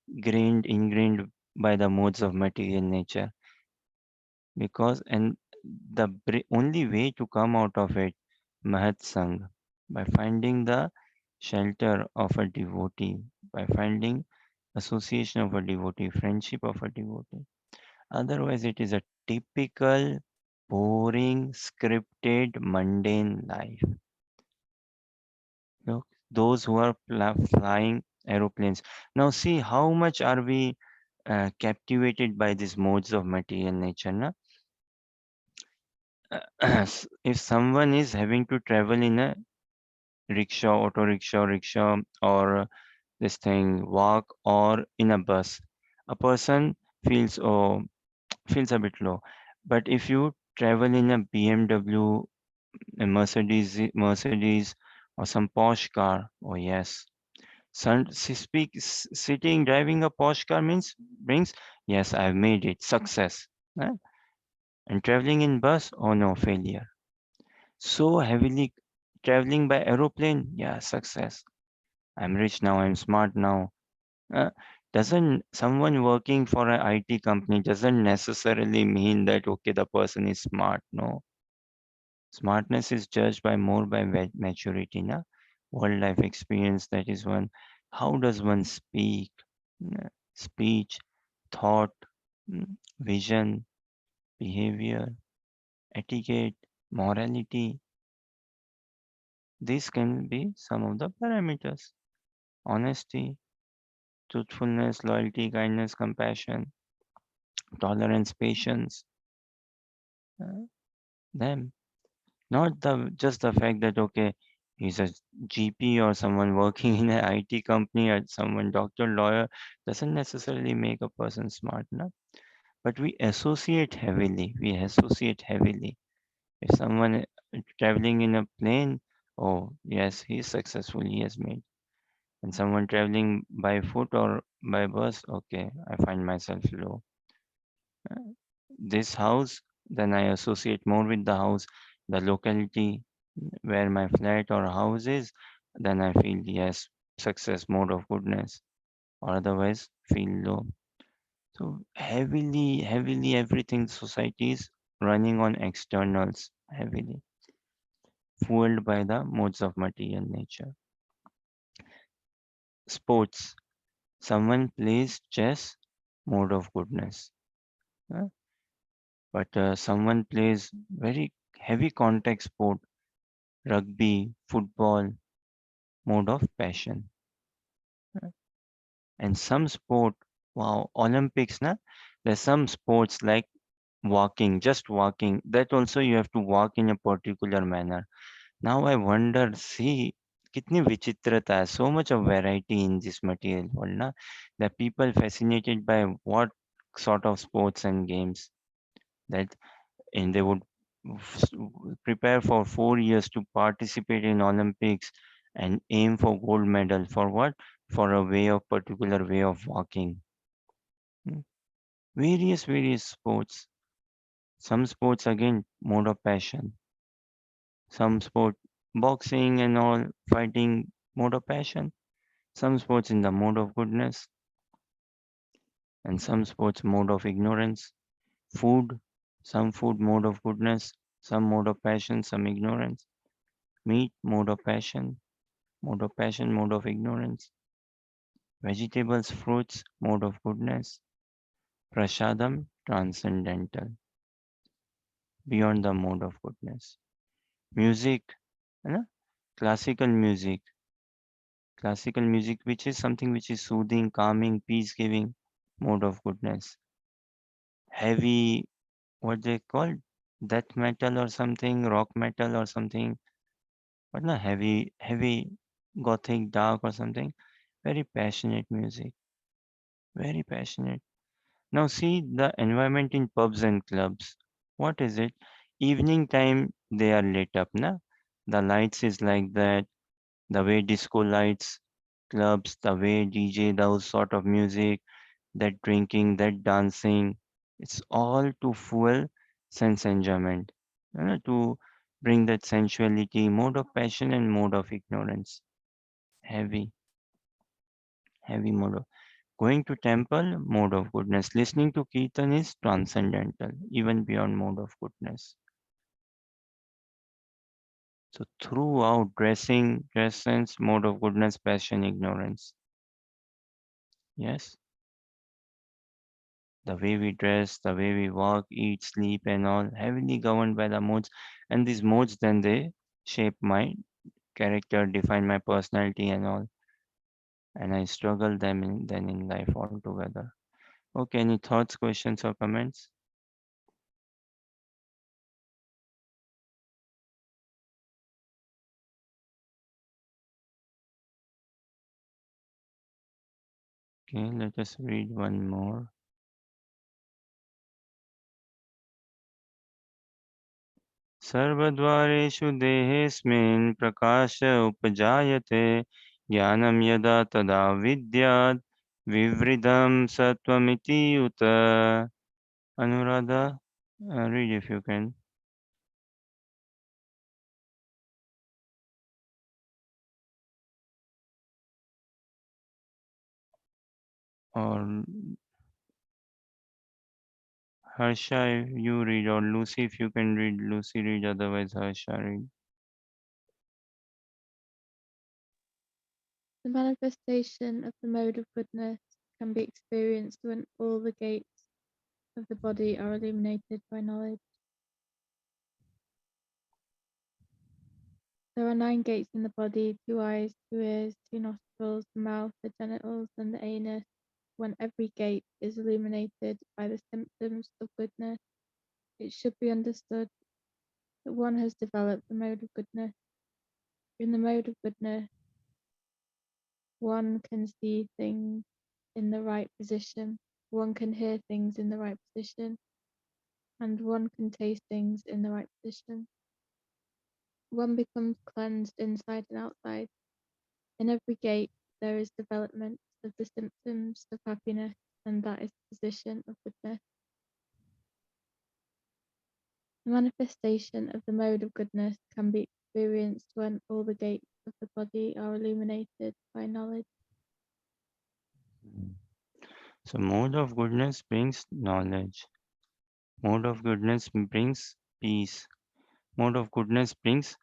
A: ingrained by the modes of material nature, because and the only way to come out of it, Mahat Sang, by finding the shelter of a devotee, by finding association of a devotee, friendship of a devotee. Otherwise, it is a typical, boring, scripted, mundane life. Look, those who are flying aeroplanes. Now, see how much are we captivated by these modes of material nature. Na? If someone is having to travel in a rickshaw, rickshaw, or this thing, walk, or in a bus, a person feels feels a bit low. But if you travel in a BMW, a Mercedes, or some posh car, oh yes. Sitting, driving a posh car means brings, yes, I've made it, success. eh? And traveling in bus, oh no, failure. So heavily traveling by aeroplane, yeah, success. I'm rich now, I'm smart now. Uh, doesn't someone working for an IT company doesn't necessarily mean that okay, the person is smart. No, smartness is judged by more by maturity, na? World life experience. That is one. How does one speak? Speech, thought, vision, behavior, etiquette, morality. These can be some of the parameters. Honesty, truthfulness, loyalty, kindness, compassion, tolerance, patience. uh, them. Not the just the fact that okay, he's a GP or someone working in an IT company or someone doctor, lawyer doesn't necessarily make a person smart, no? But we associate heavily. We associate heavily. If someone traveling in a plane, oh yes, he's successful, he has made. And someone traveling by foot or by bus, okay, I find myself low. This house, then I associate more with the house, the locality. where my flat or house is, then I feel yes, success, mode of goodness, or otherwise feel low. So heavily everything society is running on externals, heavily fueled by the modes of material nature. Sports. Someone plays chess, mode of goodness. uh, but someone plays very heavy contact sport, rugby, football, mode of passion. uh, And some sport, wow, Olympics, na? There's some sports like walking, just walking. That also you have to walk in a particular manner. Now I wonder, see, कितनी विचित्रता है, so much of variety in this material world, na? The people fascinated by what sort of sports and games that, and they would f- prepare for 4 years to participate in Olympics and aim for gold medal for what? For a way of particular way of walking. Hmm. Various sports. Some sports again mode of passion. Some sport boxing and all fighting mode of passion. Some sports in the mode of goodness, and some sports mode of ignorance. Food, some food mode of goodness, some mode of passion, some ignorance. Meat mode of passion, mode of ignorance. Vegetables, fruits mode of goodness. Prasadam transcendental, beyond the mode of goodness. Music, है ना? Classical music, classical music which is something which is soothing, calming, peace giving, mode of goodness. Heavy, what they call, death metal or something, rock metal or something, but not heavy, gothic, dark or something. Very passionate music, very passionate. Now see the environment in pubs and clubs. What is it? Evening time they are lit up, na? The lights is like that, the way disco lights, clubs, the way DJ, those sort of music, that drinking, that dancing, it's all to fuel sense enjoyment, to bring that sensuality, mode of passion and mode of ignorance. Heavy, heavy mode of going to temple, mode of goodness. Listening to kirtan is transcendental, even beyond mode of goodness. So throughout dress sense, mode of goodness, passion, ignorance. Yes, the way we dress, the way we walk, eat, sleep, and all, heavily governed by the modes. And these modes then they shape my character, define my personality, and all. And I struggle them then in life altogether. Okay, any thoughts, questions, or comments? Okay, let us read one more. सर्वद्वारेषु देहेऽस्मिन् प्रकाश उपजायते ज्ञानं यदा तदा विद्यात् विवृद्धं सत्त्वमिति उत. Anuradha, read if you can. Or Harsha, if you read, or Lucy, if you can read, Lucy read, otherwise Harsha read.
C: The manifestation of the mode of goodness can be experienced when all the gates of the body are illuminated by knowledge. There are 9 gates in the body: 2 eyes, 2 ears, 2 nostrils, the mouth, the genitals, and the anus. When every gate is illuminated by the symptoms of goodness, it should be understood that one has developed the mode of goodness. In the mode of goodness, one can see things in the right position, one can hear things in the right position, and one can taste things in the right position. One becomes cleansed inside and outside. In every gate, there is development of the symptoms of happiness, and that is the position of goodness. The manifestation of the mode of goodness can be experienced when all the gates of the body are illuminated by knowledge.
A: So mode of goodness brings knowledge. Mode of goodness brings peace. Mode of goodness brings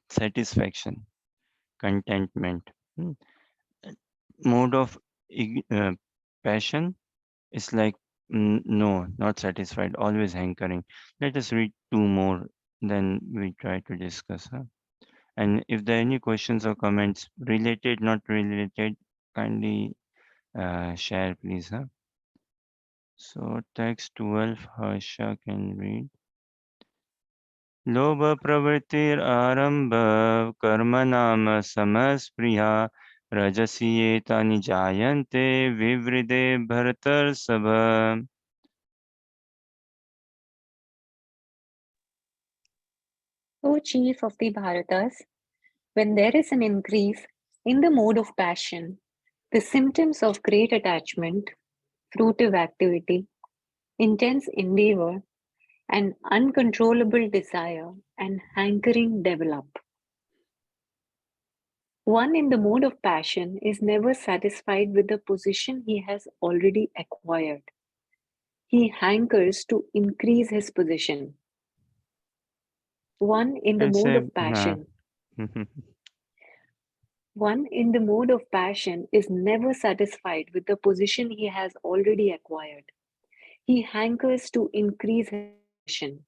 A: satisfaction, contentment. Hmm. Mode of passion is like no, not satisfied, always hankering. Let us read two more, then we try to discuss. Huh? And if there are any questions or comments related, not related, kindly share, please. Huh? So text 12, Harsha can read. लोभ प्रवृत्तिरारम्भ कर्मणाम समस्पृहा रजसी एतानि जायन्ते विवृते भरतर्षभ.
B: O chief of the Bharatas, when there is an increase in the mode of passion, the symptoms of great attachment, fruitive activity, intense endeavor, and uncontrollable desire and hankering develop. One in the mode of passion is never satisfied with the position he has already acquired. He hankers to increase his position. One in the
A: Can
B: mode
A: say
B: of
A: nah.
B: passion One in the mode of passion is never satisfied with the position he has already acquired. He hankers to increase his position.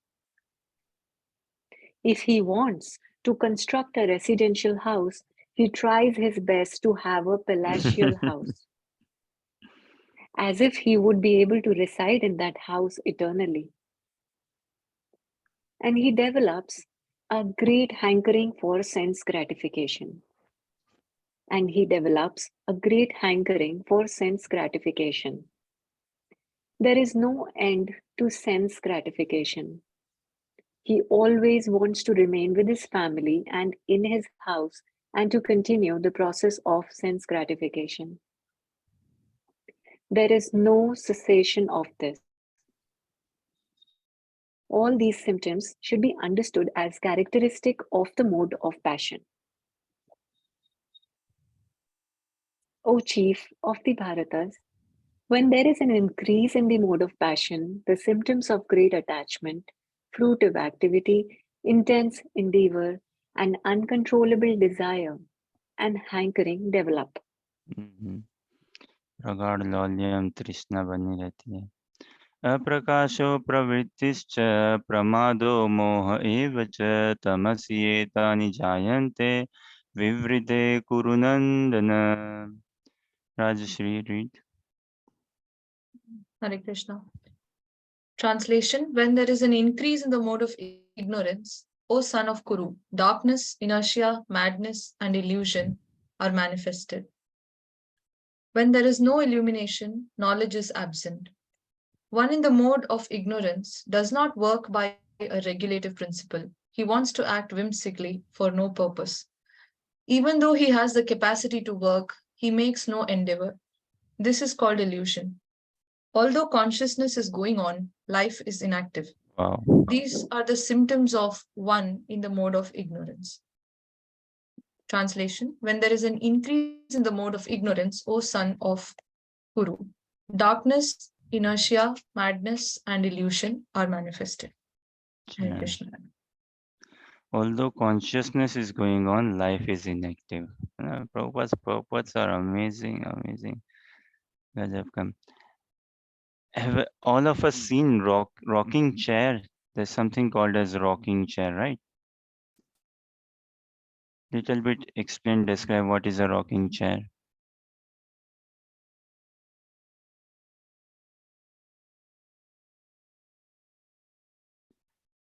B: If he wants to construct a residential house, he tries his best to have a palatial house, as if he would be able to reside in that house eternally. And he develops a great hankering for sense gratification. And he develops a great hankering for sense gratification. There is no end to sense gratification. He always wants to remain with his family and in his house and to continue the process of sense gratification. There is no cessation of this. All these symptoms should be understood as characteristic of the mode of passion. O chief of the Bharatas, when there is an increase in the mode of passion, the symptoms of great attachment, fruitive activity, intense endeavor, and uncontrollable desire and hankering develop.
A: प्रगाढ़ लौल्यम तृष्णा बनी रहती है. अप्रकाशो प्रवृत्तिश्च प्रमादो मोह एव च तमसि एतानि जायन्ते विवृते कुरु नन्दन. Rajashri, read.
D: Hare Krishna. Translation: when there is an increase in the mode of ignorance, O son of Kuru, darkness, inertia, madness, and illusion are manifested. When there is no illumination, knowledge is absent. One in the mode of ignorance does not work by a regulative principle. He wants to act whimsically for no purpose. Even though he has the capacity to work, he makes no endeavor. This is called illusion. Although consciousness is going on, life is inactive.
A: Wow.
D: These are the symptoms of one in the mode of ignorance. Translation: when there is an increase in the mode of ignorance, O son of Kuru, darkness, inertia, madness, and illusion are manifested. Hare Krishna.
A: Although consciousness is going on, life is inactive. Prabhupada's purports are amazing, amazing. Gajab kam. Have all of us seen rocking chair? There's something called as rocking chair, right? Little bit explain, describe what is a rocking chair.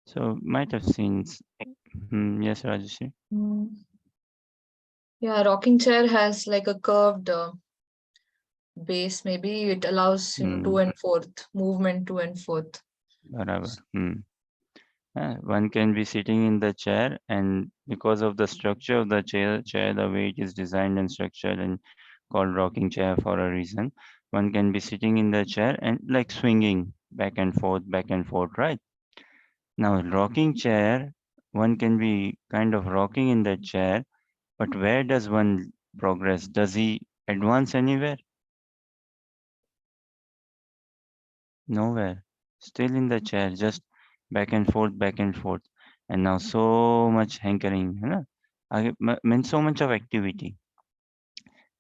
A: So might have seen. Yes, Rajeshri.
D: Yeah, rocking chair has like a curved base. Maybe it allows to and forth movement to and forth.
A: Barabar. One can be sitting in the chair, and because of the structure of the chair, the way it is designed and structured and called rocking chair for a reason, one can be sitting in the chair and like swinging back and forth, right? Now, rocking chair One can be kind of rocking in that chair, but where does one progress? Does he advance anywhere? Nowhere. Still in the chair, just back and forth, back and forth. And now so much hankering, है ना? Means so much of activity.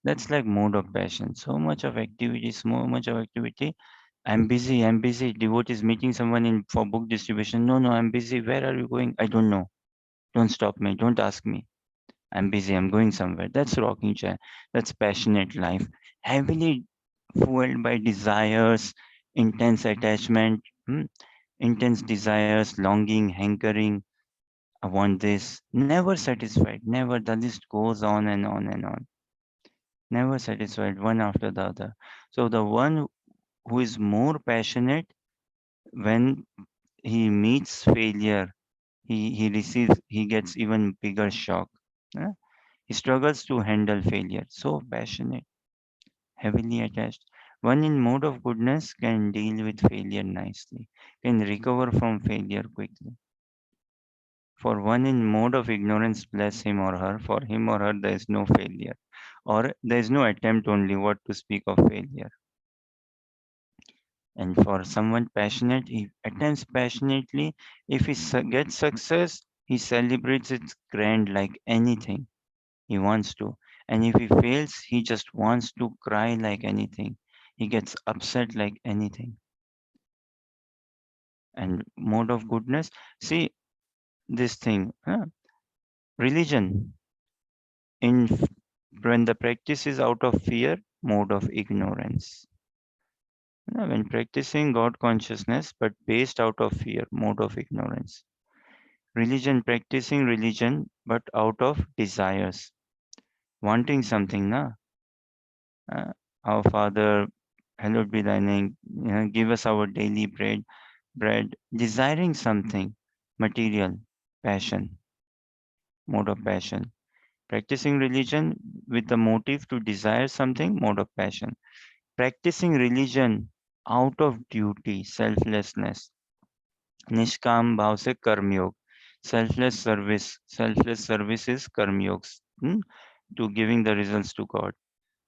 A: That's like mode of passion. So much of activity, so much of activity. I'm busy, I'm busy. Devotee is meeting someone in for book distribution. No, no, I'm busy. Where are you going? I don't know. Don't stop me. Don't ask me. I'm busy. I'm going somewhere. That's rocking chair. That's passionate life. Heavily fueled by desires, intense attachment, intense desires, longing, hankering. I want this. Never satisfied. Never. The list goes on and on and on. Never satisfied, one after the other. So the one who is more passionate, when he meets failure, he gets even bigger shock. eh? He struggles to handle failure. So passionate, heavily attached. One in mode of goodness can deal with failure nicely, can recover from failure quickly. For one in mode of ignorance, bless him or her, for him or her there is no failure. Or there is no attempt only, what to speak of failure. And for someone passionate, he attempts passionately. If he gets success, he celebrates it grand like anything he wants to. And if he fails, he just wants to cry like anything. He gets upset like anything. And mode of goodness, see this thing, religion. In when the practice is out of fear, mode of ignorance. When practicing God consciousness but based out of fear, mode of ignorance. Religion, practicing religion but out of desires, wanting something, na? Our Father, hallowed be thy name, give us our daily bread, desiring something, material, passion, mode of passion. Practicing religion with the motive to desire something, mode of passion. Practicing religion out of duty, selflessness, निष्काम भाव से कर्मयोग, selfless service is karmyogs, to giving the results to God.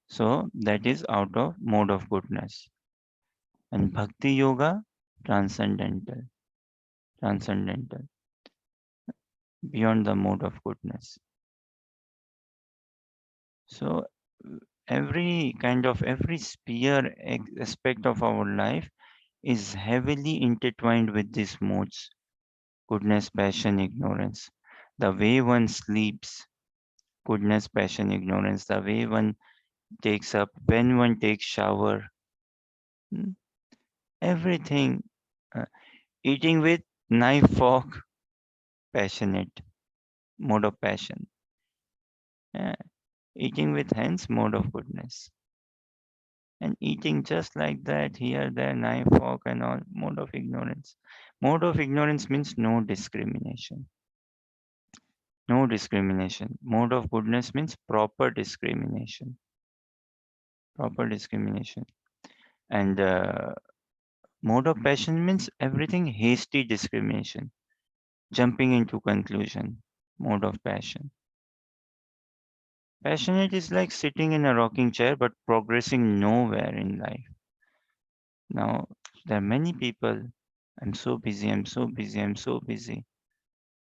A: So that is out of mode of goodness. And bhakti yoga, transcendental, transcendental, beyond the mode of goodness. So every sphere aspect of our life is heavily intertwined with these modes: goodness, passion, ignorance. The way one sleeps, goodness, passion, ignorance. The way one takes up, when one takes shower, hmm, everything. uh, Eating with knife, fork, passionate, mode of passion. Yeah. Eating with hands, mode of goodness. And eating just like that, here, there, knife, fork, and all, mode of ignorance. Mode of ignorance means no discrimination. No discrimination. Mode of goodness means proper discrimination. Proper discrimination. And mode of passion means everything hasty discrimination, jumping into conclusion. Mode of passion. Passionate is like sitting in a rocking chair but progressing nowhere in life. Now, there are many people, I'm so busy, I'm so busy, I'm so busy.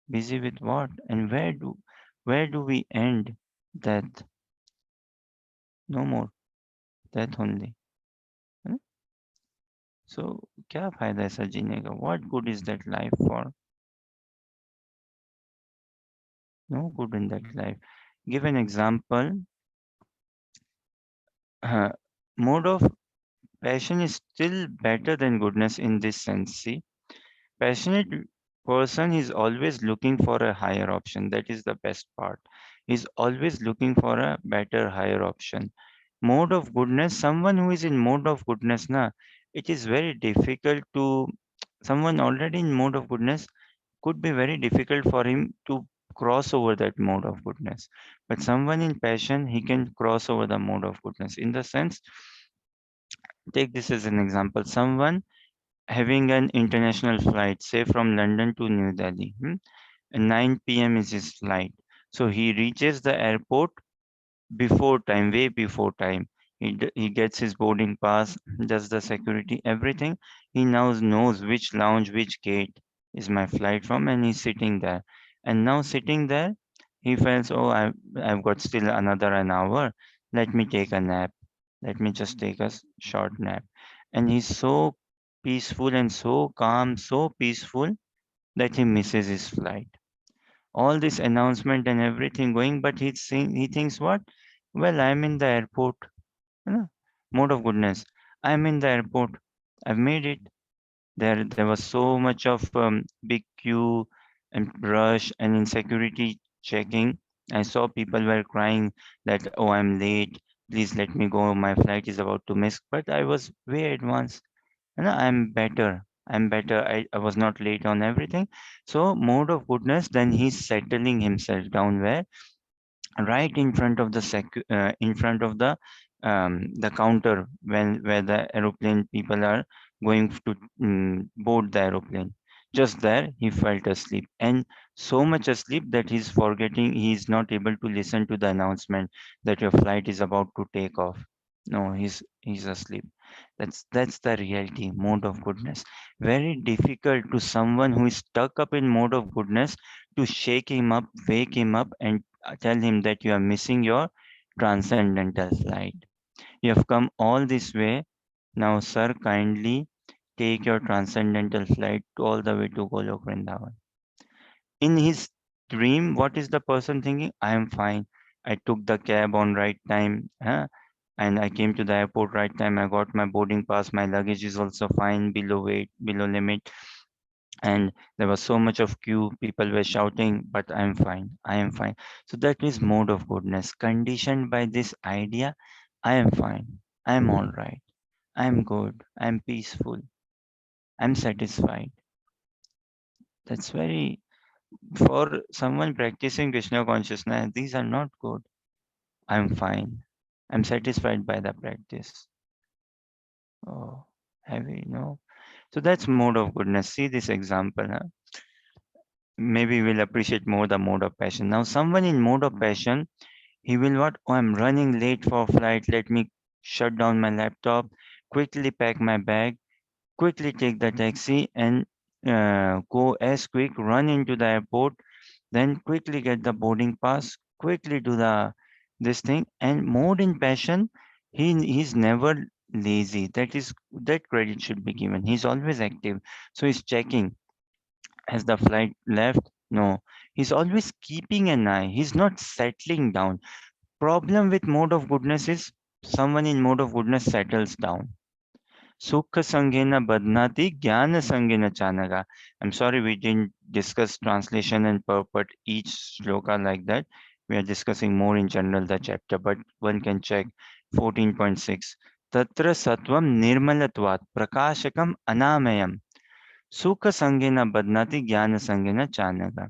A: Busy with what? And where do we end? Death. No more. Death only. Hmm? So क्या फायदा है ऐसा जीने का? What good is that life for? No good in that life. Give an example. Mode of passion is still better than goodness in this sense. See, passionate person is always looking for a higher option. That is the best part. He's always looking for a better, higher option. Mode of goodness, someone who is in mode of goodness, na, it is very difficult to, someone already in mode of goodness could be very difficult for him to cross over that mode of goodness. But someone in passion, he can cross over the mode of goodness. In the sense, take this as an example. Someone having an international flight, say from London to New Delhi, and 9 p.m. is his flight. So he reaches the airport before time, way before time. He gets his boarding pass, does the security, everything. He now knows which lounge, which gate is my flight from, and he's sitting there. And now sitting there, he feels, oh, I've got still another an hour. Let me take a nap. Let me just take a short nap. And he's so peaceful and so calm, so peaceful that he misses his flight. All this announcement and everything going, but he thinks what? Well, I'm in the airport. You know, mode of goodness. I'm in the airport. I've made it. There was so much of big queue and rush and insecurity checking. I saw people were crying that, oh, I'm late. Please let me go. My flight is about to miss. But I was way advanced. I'm better. I'm better. I was not late on everything. So mode of goodness, then he's settling himself down where right in front of the in front of the counter when where the aeroplane people are going to board the aeroplane. Just there he felt asleep, and so much asleep that he's not able to listen to the announcement that your flight is about to take off. No, he's asleep. That's the reality. Mode of goodness, very difficult to someone who is stuck up in mode of goodness to shake him up, wake him up, and tell him that you are missing your transcendental flight. You have come all this way. Now, sir, kindly take your transcendental flight all the way to Golok Vrindavan. In his dream, what is the person thinking? I am fine. I took the cab on right time, huh? And I came to the airport right time. I got my boarding pass. My luggage is also fine, below weight, below limit, and there was so much of queue, people were shouting, but I'm fine, I am fine. So that is mode of goodness, conditioned by this idea: I am fine, I'm all right, I'm good, I'm peaceful, I'm satisfied. That's very, for someone practicing Krishna consciousness, these are not good. I'm fine, I'm satisfied by the practice. Oh, heavy, no. So that's mode of goodness. See this example, huh? Maybe we'll appreciate more the mode of passion. Now someone in mode of passion, he will what? Oh, I'm running late for flight. Let me shut down my laptop, quickly pack my bag, quickly take the taxi, and go as quick, run into the airport, then quickly get the boarding pass, quickly do the this thing. And mode in passion, he's never lazy. That credit should be given. He's always active. So he's checking. Has the flight left? No. He's always keeping an eye. He's not settling down. Problem with mode of goodness is someone in mode of goodness settles down. Sukha sangena badnati, jnana sangena chanaga. I'm sorry we didn't discuss translation and purport each shloka like that. We are discussing more in general the chapter, but one can check 14.6. Tatra sattvam nirmalatvat prakashakam anamayam. सुख संगेन बदनाति ज्ञान संगेन चानगा,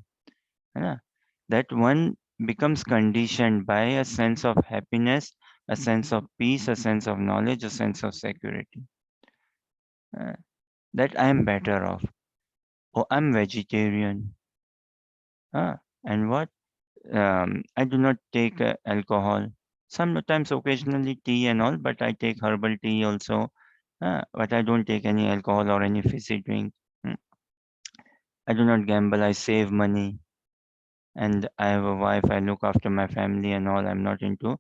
A: है ना? That one becomes conditioned by a sense of happiness, a sense of peace, a sense of knowledge, a sense of security. Uh, that I am better off. Oh, I'm vegetarian. And what? I do not take alcohol. Sometimes, occasionally, tea and all, but I take herbal tea also. But I don't take any alcohol or any fizzy drink. Mm. I do not gamble. I save money, and I have a wife. I look after my family and all. I'm not into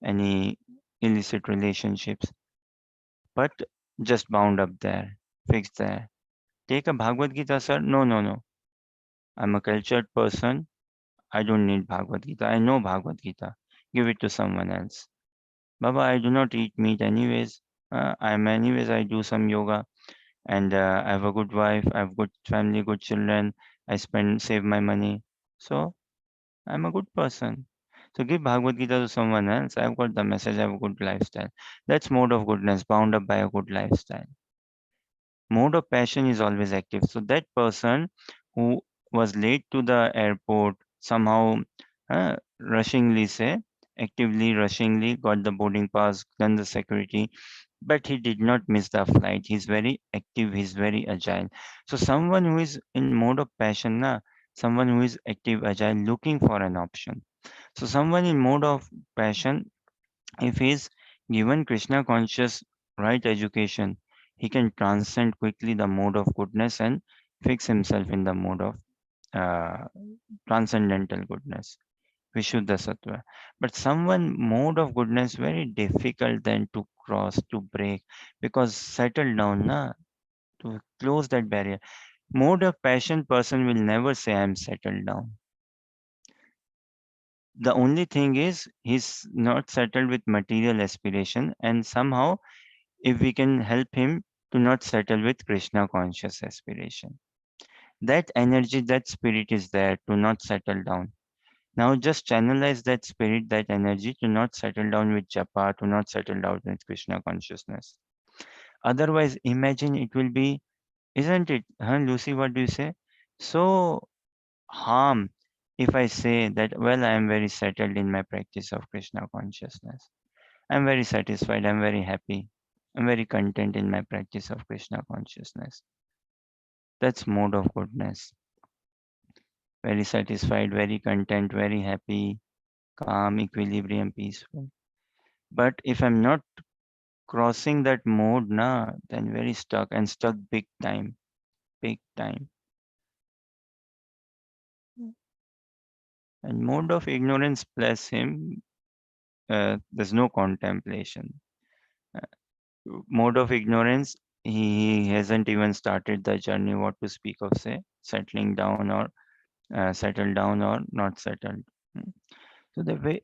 A: any illicit relationships, but just bound up there, fixed there. Take a Bhagavad Gita, sir. No, no, no. I'm a cultured person. I don't need Bhagavad Gita. I know Bhagavad Gita. Give it to someone else. Baba, I do not eat meat anyways. I do some yoga, and I have a good wife. I have good family, good children. Save my money. So I'm a good person. So give Bhagavad Gita to someone else. I've got the message. I have a good lifestyle. That's mode of goodness, bound up by a good lifestyle. Mode of passion is always active. So that person who was late to the airport somehow rushingly say, actively, rushingly got the boarding pass, done the security, but he did not miss the flight. He's very active. He's very agile. So someone who is in mode of passion, na, someone who is active, agile, looking for an option. So someone in mode of passion, if he is given Krishna conscious right education, he can transcend quickly the mode of goodness and fix himself in the mode of uh, transcendental goodness, Vishuddha Sattva. But someone mode of goodness very difficult then to cross, to break, because settle down, na, to close that barrier. Mode of passion person will never say I'm settled down. The only thing is he's not settled with material aspiration, and somehow if we can help him to not settle with Krishna conscious aspiration. That energy, that spirit is there to not settle down. Now just channelize that spirit, that energy to not settle down with japa, to not settle down with Krishna consciousness. Otherwise, imagine it will be, isn't it? Huh, Lucy, what do you say? So harm if I say that, well, I am very settled in my practice of Krishna consciousness. I'm very satisfied, I'm very happy, I'm very content in my practice of Krishna consciousness. That's mode of goodness. Very satisfied, very content, very happy, calm, equilibrium, peaceful. But if I'm not crossing that mode, na, then very stuck and stuck big time, big time. And mode of ignorance plus him, there's no contemplation. Uh, Mode of ignorance, he hasn't even started the journey, what to speak of, say, settling down or settled down or not settled. Mm. So the way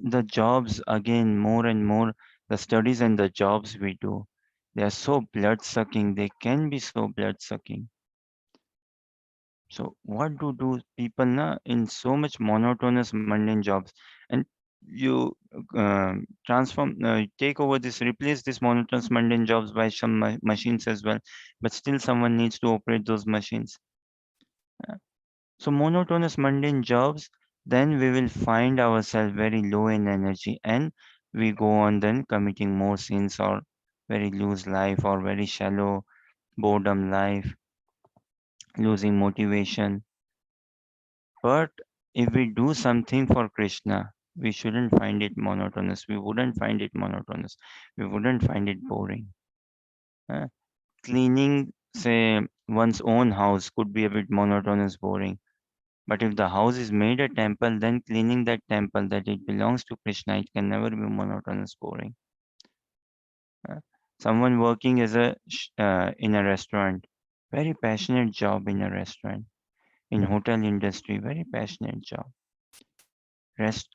A: the jobs again, more and more, the studies and the jobs we do, they are so blood sucking. They can be so blood sucking. So what do people na in so much monotonous mundane jobs, and you transform, take over this, replace this monotonous mundane jobs by some machines as well, but still someone needs to operate those machines. Uh, So monotonous mundane jobs, then we will find ourselves very low in energy, and we go on then committing more sins or very loose life or very shallow boredom life, losing motivation. But if we do something for Krishna, we shouldn't find it monotonous. We wouldn't find it monotonous. We wouldn't find it boring. Uh, Cleaning, say, one's own house could be a bit monotonous, boring. But if the house is made a temple, then cleaning that temple that it belongs to Krishna, it can never be monotonous, boring. Uh, Someone working as in a restaurant, very passionate job in a restaurant. In hotel industry, very passionate job. Rest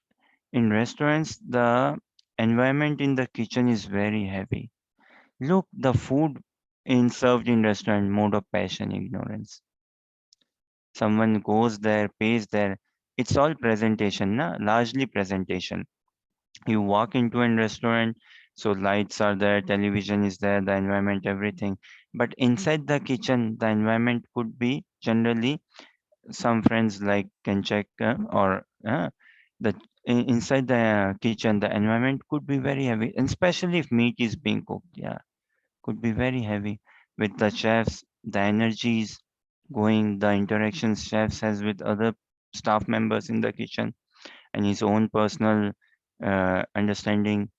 A: In restaurants, the environment in the kitchen is very heavy. Look, the food in served in restaurant, mode of passion, ignorance. Someone goes there, pays there. It's all presentation, na? Largely presentation. You walk into a restaurant, so lights are there, television is there, the environment, everything. But inside the kitchen, the environment could be generally, some friends like can check, or the inside the kitchen, the environment could be very heavy, and especially if meat is being cooked, yeah, could be very heavy with the chefs, the energies going, the interactions chefs has with other staff members in the kitchen, and his own personal understanding,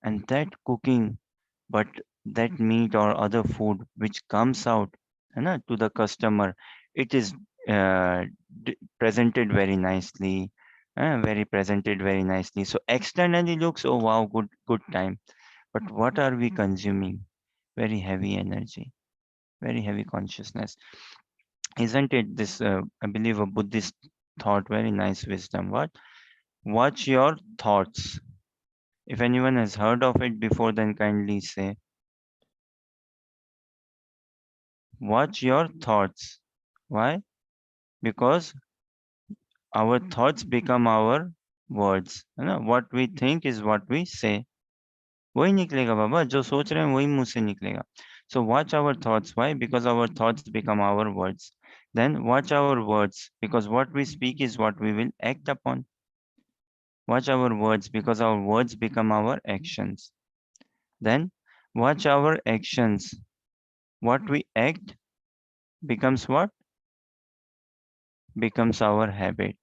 A: and that cooking. But that meat or other food which comes out, to the customer, it is uh, presented very nicely, very presented very nicely, so externally looks, oh wow, good time. But what are we consuming? Very heavy energy, very heavy consciousness. Isn't it this, I believe, a Buddhist thought, very nice wisdom? What? Watch your thoughts. If anyone has heard of it before, then kindly say, watch your thoughts. Why? Because our thoughts become our words, है ना? What we think is what we say. वही निकलेगा बाबा, जो सोच रहे हैं वही मुंह से निकलेगा. So watch our thoughts. Why? Because our thoughts become our words. Then watch our words, because what we speak is what we will act upon. Watch our words, because our words become our actions. Then watch our actions. What we act becomes what? becomes our habit.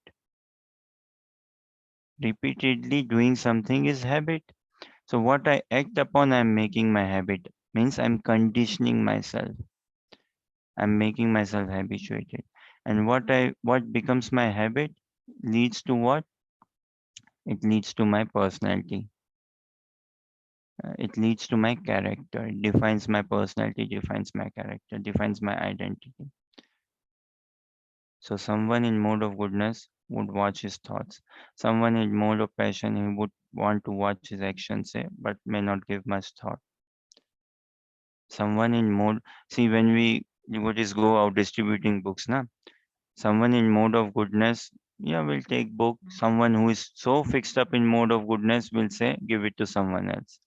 A: Repeatedly doing something is habit. So what I act upon, I'm making my habit. Means I'm conditioning myself. I'm making myself habituated. And what becomes my habit leads to what? It leads to my personality. It leads to my character. It defines my personality, defines my character, defines my identity. So someone in mode of goodness would watch his thoughts. Someone in mode of passion, he would want to watch his actions, say, but may not give much thought. Someone in mode, see, when we would just go out distributing books, na? Someone in mode of goodness, yeah, will take book. Someone who is so fixed up in mode of goodness will say, give it to someone else.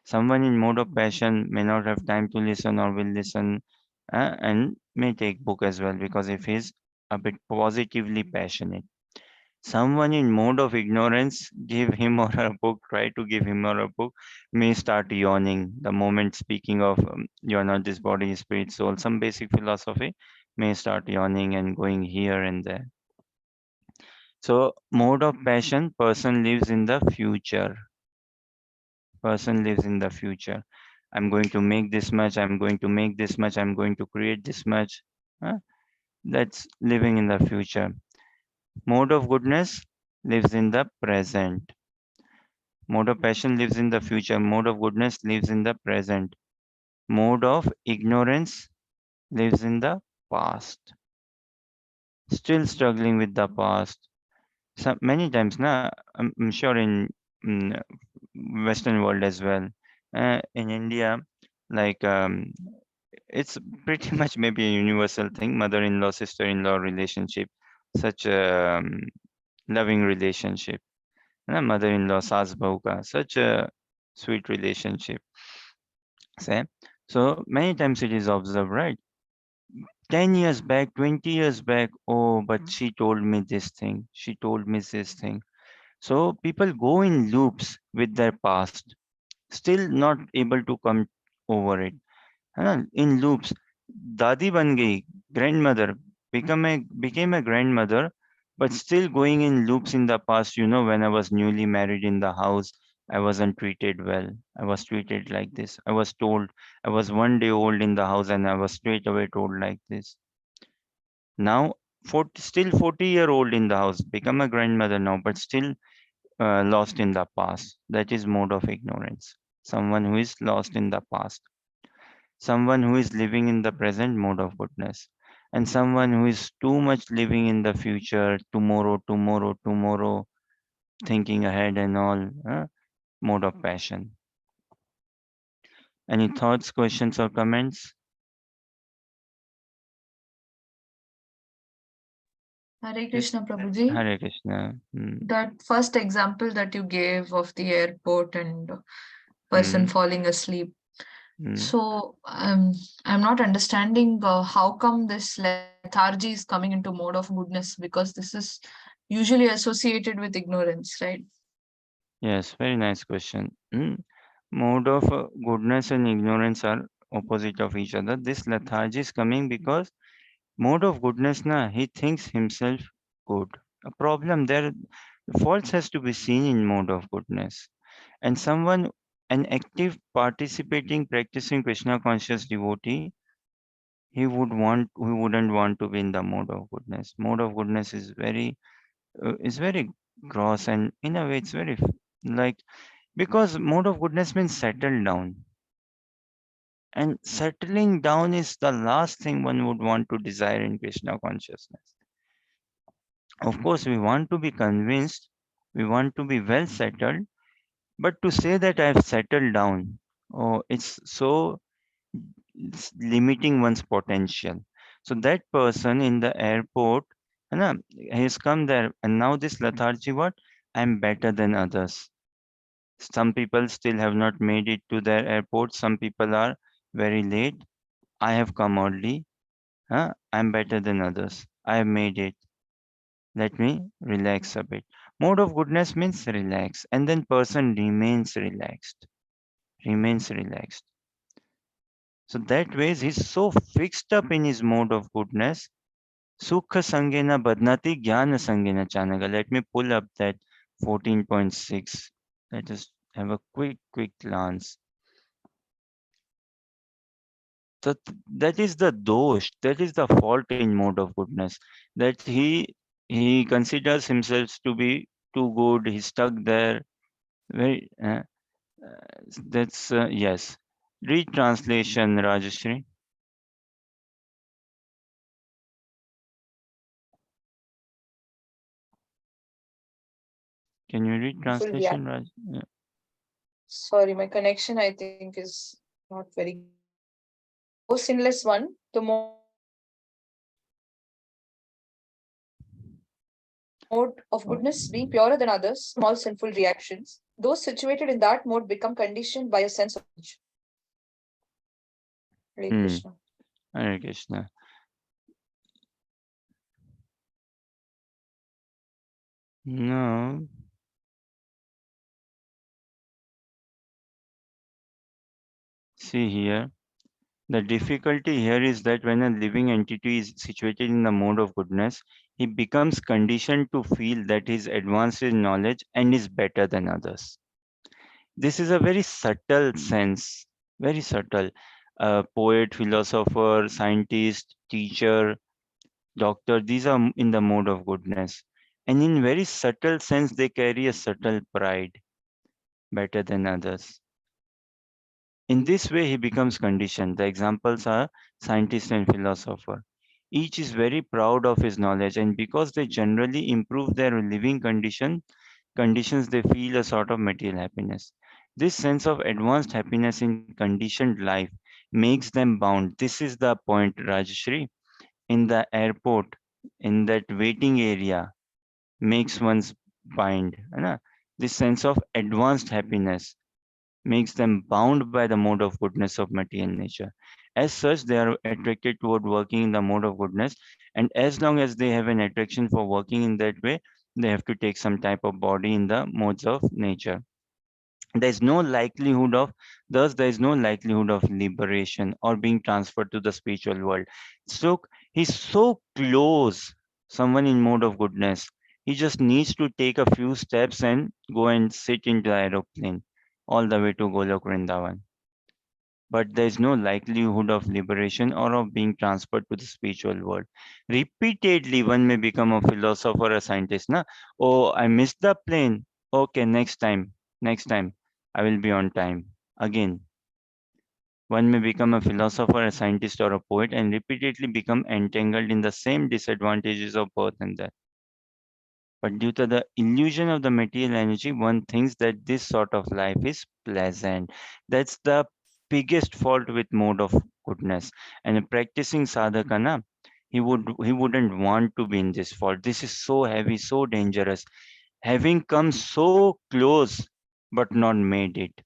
A: Someone in mode of passion may not have time to listen or will listen and may take book as well because if he's a bit positively passionate. Someone in mode of ignorance, give him or her book, try to give him or her book, may start yawning. The moment speaking of you are not this body, spirit, soul, some basic philosophy may start yawning and going here and there. So, mode of passion, person lives in the future. Person lives in the future. I'm going to make this much, I'm going to make this much, I'm going to create this much. Huh? That's living in the future. Mode of goodness lives in the present. Mode of passion lives in the future. Mode of goodness lives in the present. Mode of ignorance lives in the past. Still struggling with the past. Some, many times, na, I'm sure in mm, Western world as well. In India, like it's pretty much maybe a universal thing. Mother-in-law, sister-in-law relationship, such a loving relationship. Mother-in-law, saas bahu ka, such a sweet relationship. Say, so many times it is observed, right? 10 years back, 20 years back, oh, but she told me this thing. She told me this thing. So people go in loops with their past, still not able to come over it. है ना? In loops. दादी बन गई, grandmother, became a grandmother, but still going in loops in the past. You know, when I was newly married in the house, I wasn't treated well. I was treated like this. I was told I was 1 day old in the house and I was straight away told like this. Now, 40, still 40-year-old in the house, become a grandmother now, but still lost in the past. That is mode of ignorance. Someone who is lost in the past. Someone who is living in the present, mode of goodness. And someone who is too much living in the future, tomorrow, tomorrow, tomorrow, thinking ahead and all, mode of passion. Any thoughts, questions, or comments?
D: Hare Krishna, Prabhuji.
A: Hare Krishna.
D: That first example that you gave of the airport and person falling asleep. So I'm not understanding how come this lethargy is coming into mode of goodness, because this is usually associated with ignorance, right?
A: Yes, very nice question. Mode of goodness and ignorance are opposite of each other. This lethargy is coming because mode of goodness, na, he thinks himself good. A problem there, faults has to be seen in mode of goodness. And someone, an active, participating, practicing Krishna conscious devotee, he wouldn't want to be in the mode of goodness. Mode of goodness is very gross, and in a way, it's very like because mode of goodness means settle down. And settling down is the last thing one would want to desire in Krishna consciousness. Of course, we want to be convinced, we want to be well settled, but to say that I've settled down, oh, it's limiting one's potential. So that person in the airport, you know, he's come there, and now this lethargy, what? I'm better than others. Some people still have not made it to their airport. Some people are very late. I have come early. I'm better than others. I have made it. Let me relax a bit. Mode of goodness means relax, and then person remains relaxed. Remains relaxed. So that way he's so fixed up in his mode of goodness Sukha sangena badnati jnana sangena chanaka. Let me pull up that 14.6. Let us have a quick glance. That, that is the dosh, that is the fault in mode of goodness. That he considers himself to be too good, he's stuck there. Very, that's, yes. Read translation, Rajashri. Can you read
D: Full react.
A: translation, Raj? Yeah.
D: Sorry, my connection I think is not very good. O sinless one, the mode of goodness being purer than others, small sinful reactions, those situated in
A: Oh,
D: that mode become conditioned by a sense of knowledge. Hare
A: hmm.
D: Krishna.
A: Hare Krishna. No, see here. The difficulty here is that when a living entity is situated in the mode of goodness, he becomes conditioned to feel that he is advanced in knowledge and is better than others. This is a very subtle sense, very subtle. A poet, philosopher, scientist, teacher, doctor, these are in the mode of goodness. And in very subtle sense, they carry a subtle pride, better than others. In this way, he becomes conditioned. The examples are scientist and philosopher. Each is very proud of his knowledge, and because they generally improve their living conditions, they feel a sort of material happiness. This sense of advanced happiness in conditioned life makes them bound. This is the point, Rajashri. In the airport, in that waiting area, makes one's bind. है ना? This sense of advanced happiness makes them bound by the mode of goodness of material nature. As such, they are attracted toward working in the mode of goodness, and as long as they have an attraction for working in that way, they have to take some type of body in the modes of nature. There is no likelihood of Thus there is no likelihood of liberation or being transferred to the spiritual world. So he's so close, someone in mode of goodness. He just needs to take a few steps and go and sit into the aeroplane all the way to Golok Vrindavan. But there is no likelihood of liberation or of being transferred to the spiritual world. Repeatedly, one may become a philosopher or a scientist. Na? Oh, I missed the plane. Okay, next time, I will be on time. Again, one may become a philosopher, a scientist, or a poet and repeatedly become entangled in the same disadvantages of birth and death. But due to the illusion of the material energy, one thinks that this sort of life is pleasant. That's the biggest fault with mode of goodness. And a practicing sadhakana, he wouldn't want to be in this fault. This is so heavy, so dangerous. Having come so close, but not made it.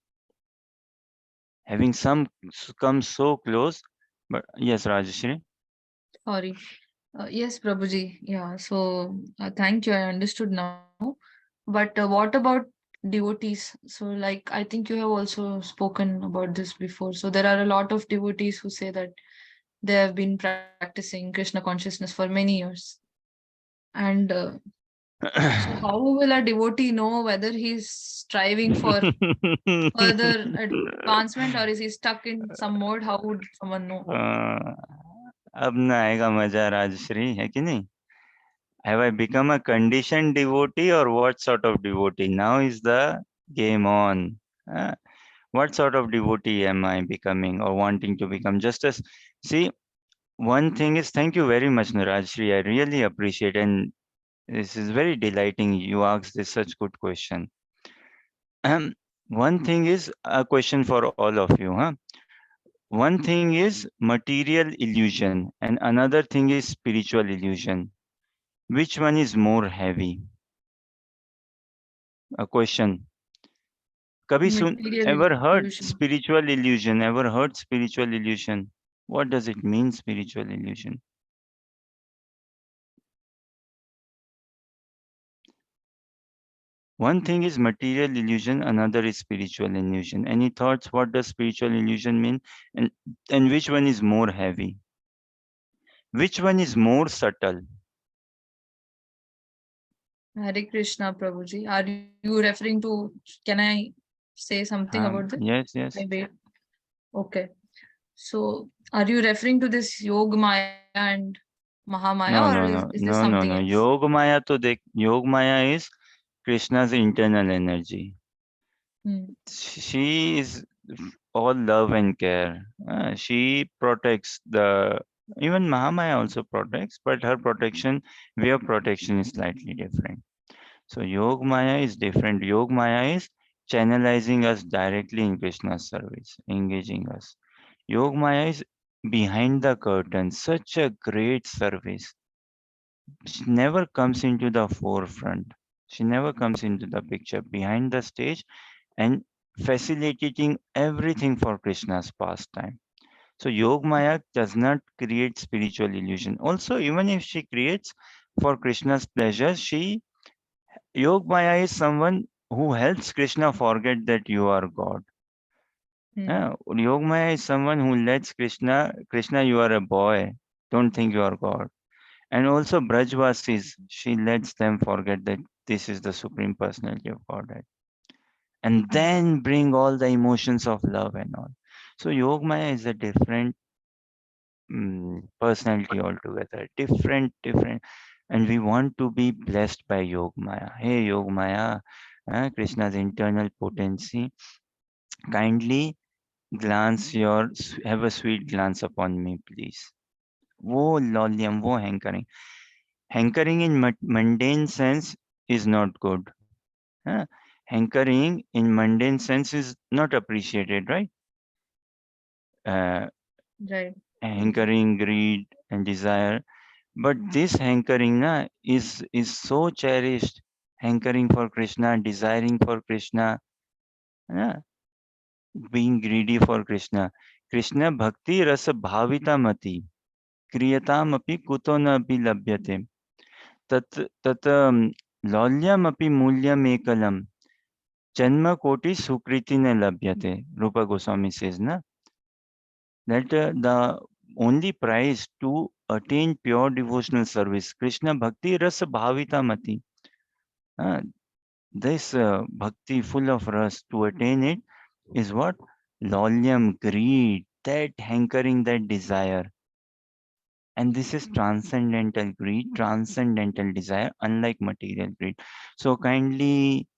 A: Having some come so close, but yes, Rajeshri.
D: Sorry. Yes, Prabhuji. Yeah. So thank you. I understood now. But what about devotees? So, like, I think you have also spoken about this before. So, there are a lot of devotees who say that they have been practicing Krishna consciousness for many years. And so, how will a devotee know whether he's striving for further advancement or is he stuck in some mode? How would someone know?
A: अब ना आएगा मजा राजश्री है कि नहीं. Have I become a conditioned devotee or what sort of devotee? Now is the game on. Uh, what sort of devotee am I becoming or wanting to become? Just as, see, one thing is, thank you very much, Nirajshri. I really appreciate, and this is very delighting. You asked this such good question. One thing is a question for all of you, huh? One thing is material illusion, and another thing is spiritual illusion. Which one is more heavy? A question. Kabhi sun
D: Material
A: ever heard
D: illusion.
A: spiritual illusion? Ever heard spiritual illusion? What does it mean, spiritual illusion? One thing is material illusion, another is spiritual illusion. Any thoughts? What does spiritual illusion mean? And which one is more heavy? Which one is more subtle?
D: Hare Krishna, Prabhuji. Are you referring to, can I say something about this?
A: Yes, yes.
D: I wait. Okay. So, are you referring to this Yog Maya and Mahamaya,
A: No,
D: or
A: no,
D: is
A: no,
D: this
A: no, no,
D: something
A: no.
D: else?
A: Yog Maya to Yog Maya is Krishna's internal energy.
D: Hmm.
A: She is all love and care. She protects the, even Mahamaya also protects, but her protection, way of protection is slightly different. So Yog Maya is different. Yog Maya is channelizing us directly in Krishna's service, engaging us. Yog Maya is behind the curtain, such a great service. She never comes into the forefront. She never comes into the picture, behind the stage and facilitating everything for Krishna's pastime. So Yog Maya does not create spiritual illusion. Also, even if she creates for Krishna's pleasure, Yog Maya is someone who helps Krishna forget that you are God.
D: Hmm.
A: Yog Maya is someone who lets Krishna, you are a boy. Don't think you are God. And also Brajvasis, she lets them forget that this is the Supreme Personality of Godhead. And
D: Hmm.
A: then bring all the emotions of love and all. So Yog Maya is a different personality altogether. Different. And we want to be blessed by Yog Maya. Hey Yog Maya, Krishna's internal potency, kindly have a sweet glance upon me, please. वो lolyam, वो hankering. Hankering in mundane sense is not good. Huh? Hankering in mundane sense is not appreciated, right? Uh,
D: Right.
A: Hankering, greed, and desire. But this hankering is so cherished. Hankering for Krishna, desiring for Krishna, uh, being greedy for Krishna. Krishna bhakti rasa bhavita mati. Kriyatam api kuto na api labhyate. tat lolyam api mulyam ekalam. Janma koti sukriti ne labhyate. Rupa Goswami says, na, that the only price to attain pure devotional service, Krishna bhakti rasa bhavita mati. Uh, this bhakti full of rasa, to attain it is what? Lolyam, greed, that hankering, that desire. And this is transcendental greed, transcendental desire, unlike material greed. So kindly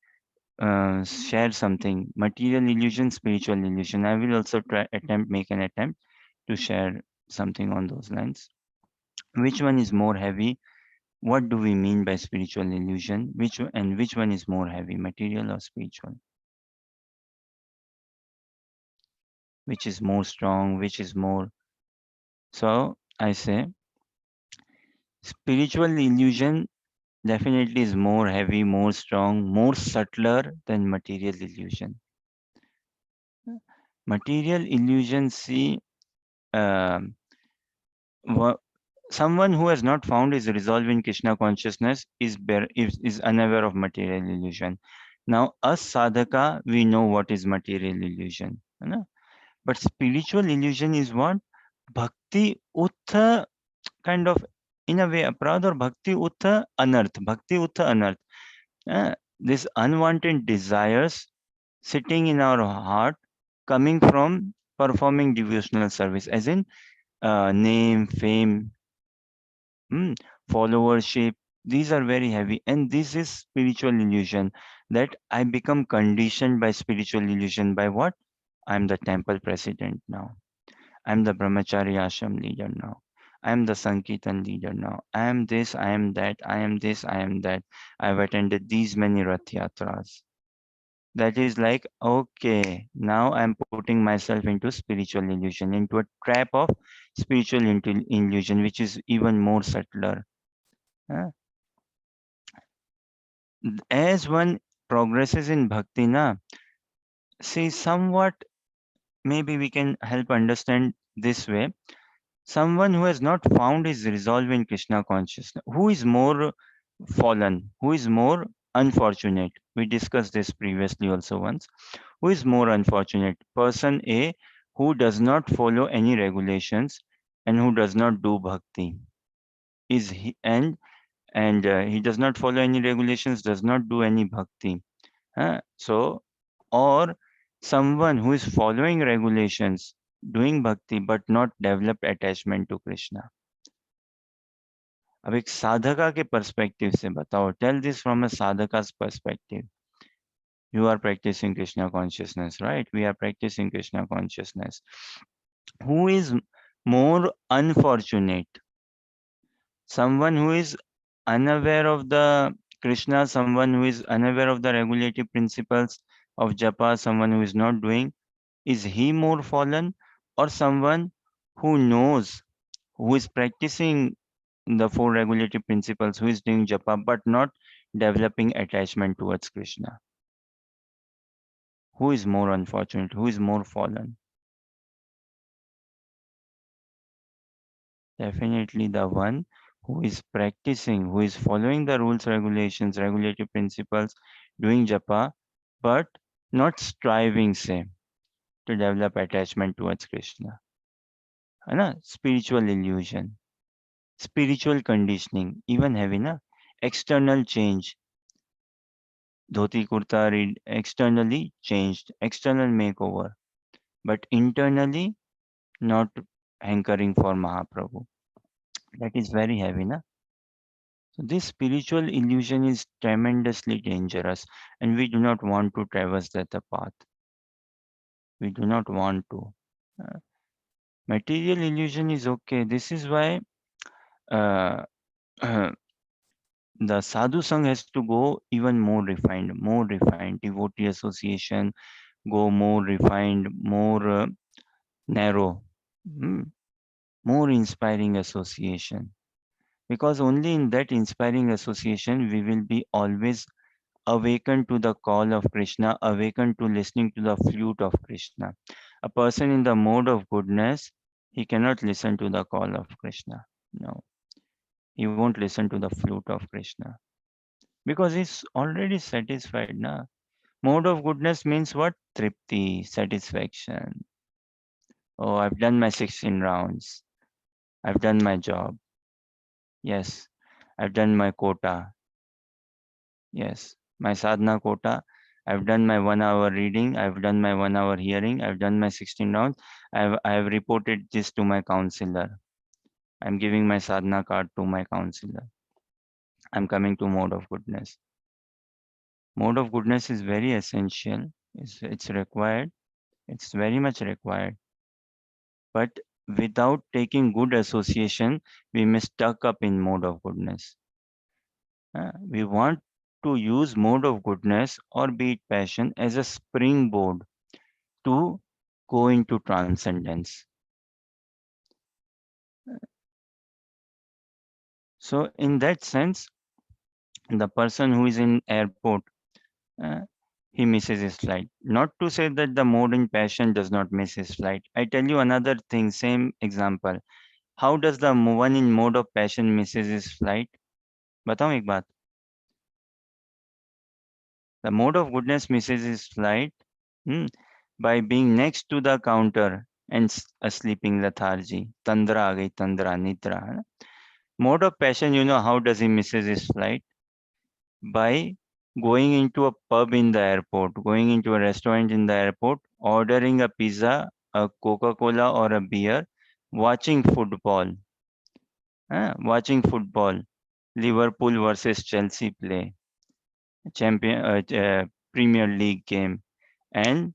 A: share something. Material illusion, spiritual illusion. I will also make an attempt to share something on those lines. Which one is more heavy? What do we mean by spiritual illusion? Which one is more heavy, material or spiritual? Which is more strong? Which is more? So I say spiritual illusion definitely is more heavy, more strong, more subtler than material illusion. Material illusion, see, um, wha- someone who has not found his resolve in Krishna consciousness is unaware of material illusion. Now, us sadhaka, we know what is material illusion. है ना? But spiritual illusion is what? Bhakti uttha, kind of, in a way, aprad, or bhakti uttha anarth. Bhakti uttha anarth. These unwanted desires sitting in our heart coming from performing devotional service, as in name, fame, Hmm, followership, these are very heavy. And this is spiritual illusion, that I become conditioned by spiritual illusion. By what? I'm the temple president now. I'm the brahmachari ashram leader now. I am the Sankirtan leader now. I am this, I am that, I am this, I am that. I've attended these many Rath Yatras. That is like, okay, now I'm putting myself into spiritual illusion, into a trap of spiritual illusion, which is even more subtler. Huh? As one progresses in bhakti, na, see, somewhat, maybe we can help understand this way. Someone who has not found his resolve in Krishna consciousness, who is more fallen, who is more unfortunate. We discussed this previously also once. Who is more unfortunate? Person A, who does not follow any regulations, and who does not do bhakti. Is he and he does not follow any regulations, does not do any bhakti. So, or someone who is following regulations, doing bhakti, but not develop attachment to Krishna. अब एक साधका के perspective से बताओ, tell this from a sadhaka's perspective. You are practicing Krishna consciousness, right? We are practicing Krishna consciousness. Who is more unfortunate? Someone who is unaware of the Krishna, someone who is unaware of the regulative principles of japa, someone who is not doing, is he more fallen, or someone who knows, who is practicing the four regulative principles, who is doing japa but not developing attachment towards Krishna? Who is more unfortunate? Who is more fallen? Definitely the one who is practicing, who is following the rules, regulations, regulative principles, doing japa, but not striving, say, to develop attachment towards Krishna. है ना? Spiritual illusion, spiritual conditioning, even heavy na? External change, dhoti kurta read, externally changed, external makeover, but internally not hankering for Mahaprabhu. That is very heavy, na? So this spiritual illusion is tremendously dangerous, and we do not want to traverse that path. We do not want to. Uh, Material illusion is okay. This is why uh, the sadhu sangh has to go even more refined. Devotee association go more refined, more narrow, mm, more inspiring association. Because only in that inspiring association we will be always awakened to the call of Krishna, awakened to listening to the flute of Krishna. A person in the mode of goodness, he cannot listen to the call of Krishna. No, he won't listen to the flute of Krishna because he's already satisfied. Na? Mode of goodness means what? Tripti, satisfaction. Oh, I've done my 16 rounds. I've done my job. Yes, I've done my quota. Yes, my sadhana quota. I've done my 1 hour reading. I've done my 1 hour hearing. I've done my 16 rounds. I have reported this to my counselor. I'm giving my sadhana card to my counselor. I'm coming to mode of goodness. Mode of goodness is very essential. It's required. It's very much required. But without taking good association, we may stuck up in mode of goodness. We want to use mode of goodness or be it passion as a springboard to go into transcendence. So in that sense, the person who is in airport, uh, he misses his flight. Not to say that the mode in passion does not miss his flight. I tell you another thing, same example. How does the one in mode of passion misses his flight? बताऊं एक बात. The mode of goodness misses his flight hmm, by being next to the counter and a sleeping lethargy. Tandra aa gayi, tandra, nidra. है ना? Mode of passion, you know how does he misses his flight? By going into a pub in the airport, going into a restaurant in the airport, ordering a pizza, a Coca-Cola or a beer, watching football. Watching football. Liverpool versus Chelsea play. Premier League game. And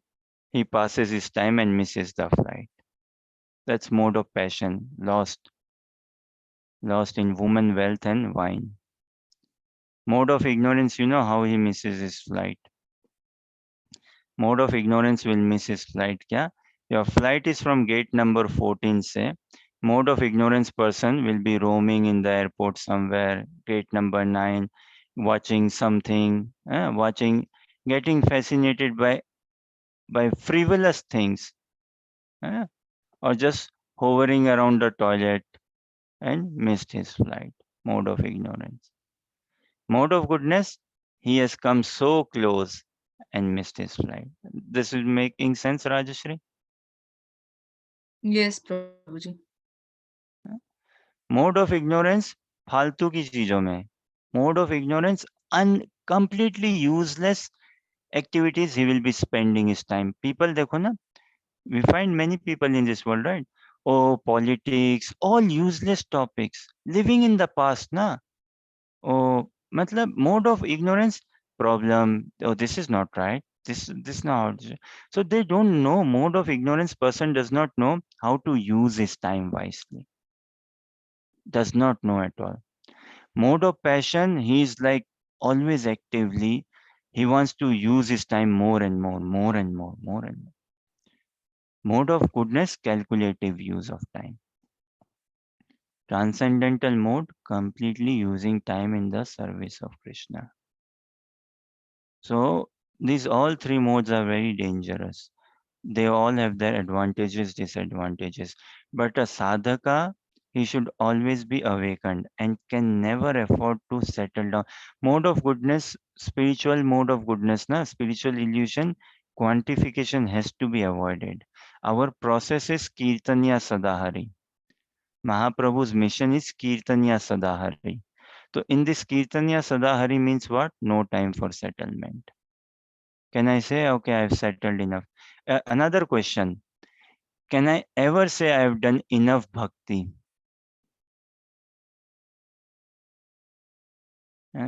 A: he passes his time and misses the flight. That's mode of passion, lost in woman, wealth, and wine. Mode of ignorance, you know how he misses his flight. Mode of ignorance will miss his flight. Kya? Your flight is from gate number 14, say. Mode of ignorance person will be roaming in the airport somewhere, gate number 9, watching something, getting fascinated by frivolous things, eh, or just hovering around the toilet and missed his flight. Mode of ignorance. Mode of goodness, he has come so close and missed his flight. This is making sense, Rajashri?
D: Yes, Prabhuji.
A: Mode of ignorance फालतू की चीजों में, mode of ignorance completely useless activities he will be spending his time. People देखो ना, we find many people in this world, right? Oh, politics, all useless topics, living in the past na. Oh, matlab mode of ignorance, problem. Oh, this is not right. This not. So they don't know. Mode of ignorance person does not know how to use his time wisely. Does not know at all. Mode of passion, he is like always actively. He wants to use his time more and more, more and more, more and more. Mode of goodness, calculative use of time. Transcendental mode, completely using time in the service of Krishna. So these all three modes are very dangerous. They all have their advantages, disadvantages. But a sadhaka, he should always be awakened and can never afford to settle down. Mode of goodness, spiritual mode of goodness, na, spiritual illusion, quantification has to be avoided. Our process is Kirtanya Sadahari. Mahaprabhu's mission is Kirtanya Sadahari. So in this Kirtanya Sadahari means what? No time for settlement. Can I say, okay, I've settled enough? Another question. Can I ever say I've done enough bhakti?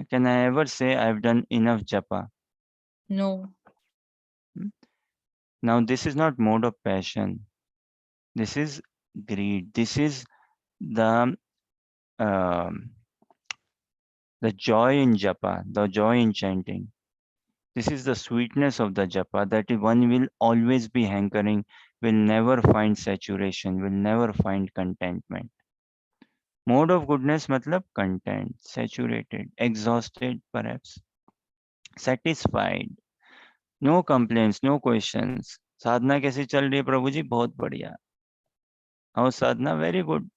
A: Can I ever say I've done enough japa?
D: No.
A: Hmm? Now, this is not mode of passion. This is greed. This is the um, the joy in japa, the joy in chanting. This is the sweetness of the japa that one will always be hankering, will never find saturation, will never find contentment. Mode of goodness matlab content, saturated, exhausted perhaps, satisfied, no complaints, no questions. साधना कैसी चल रही है प्रभु जी? बहुत बढ़िया. How sadhana? Very good.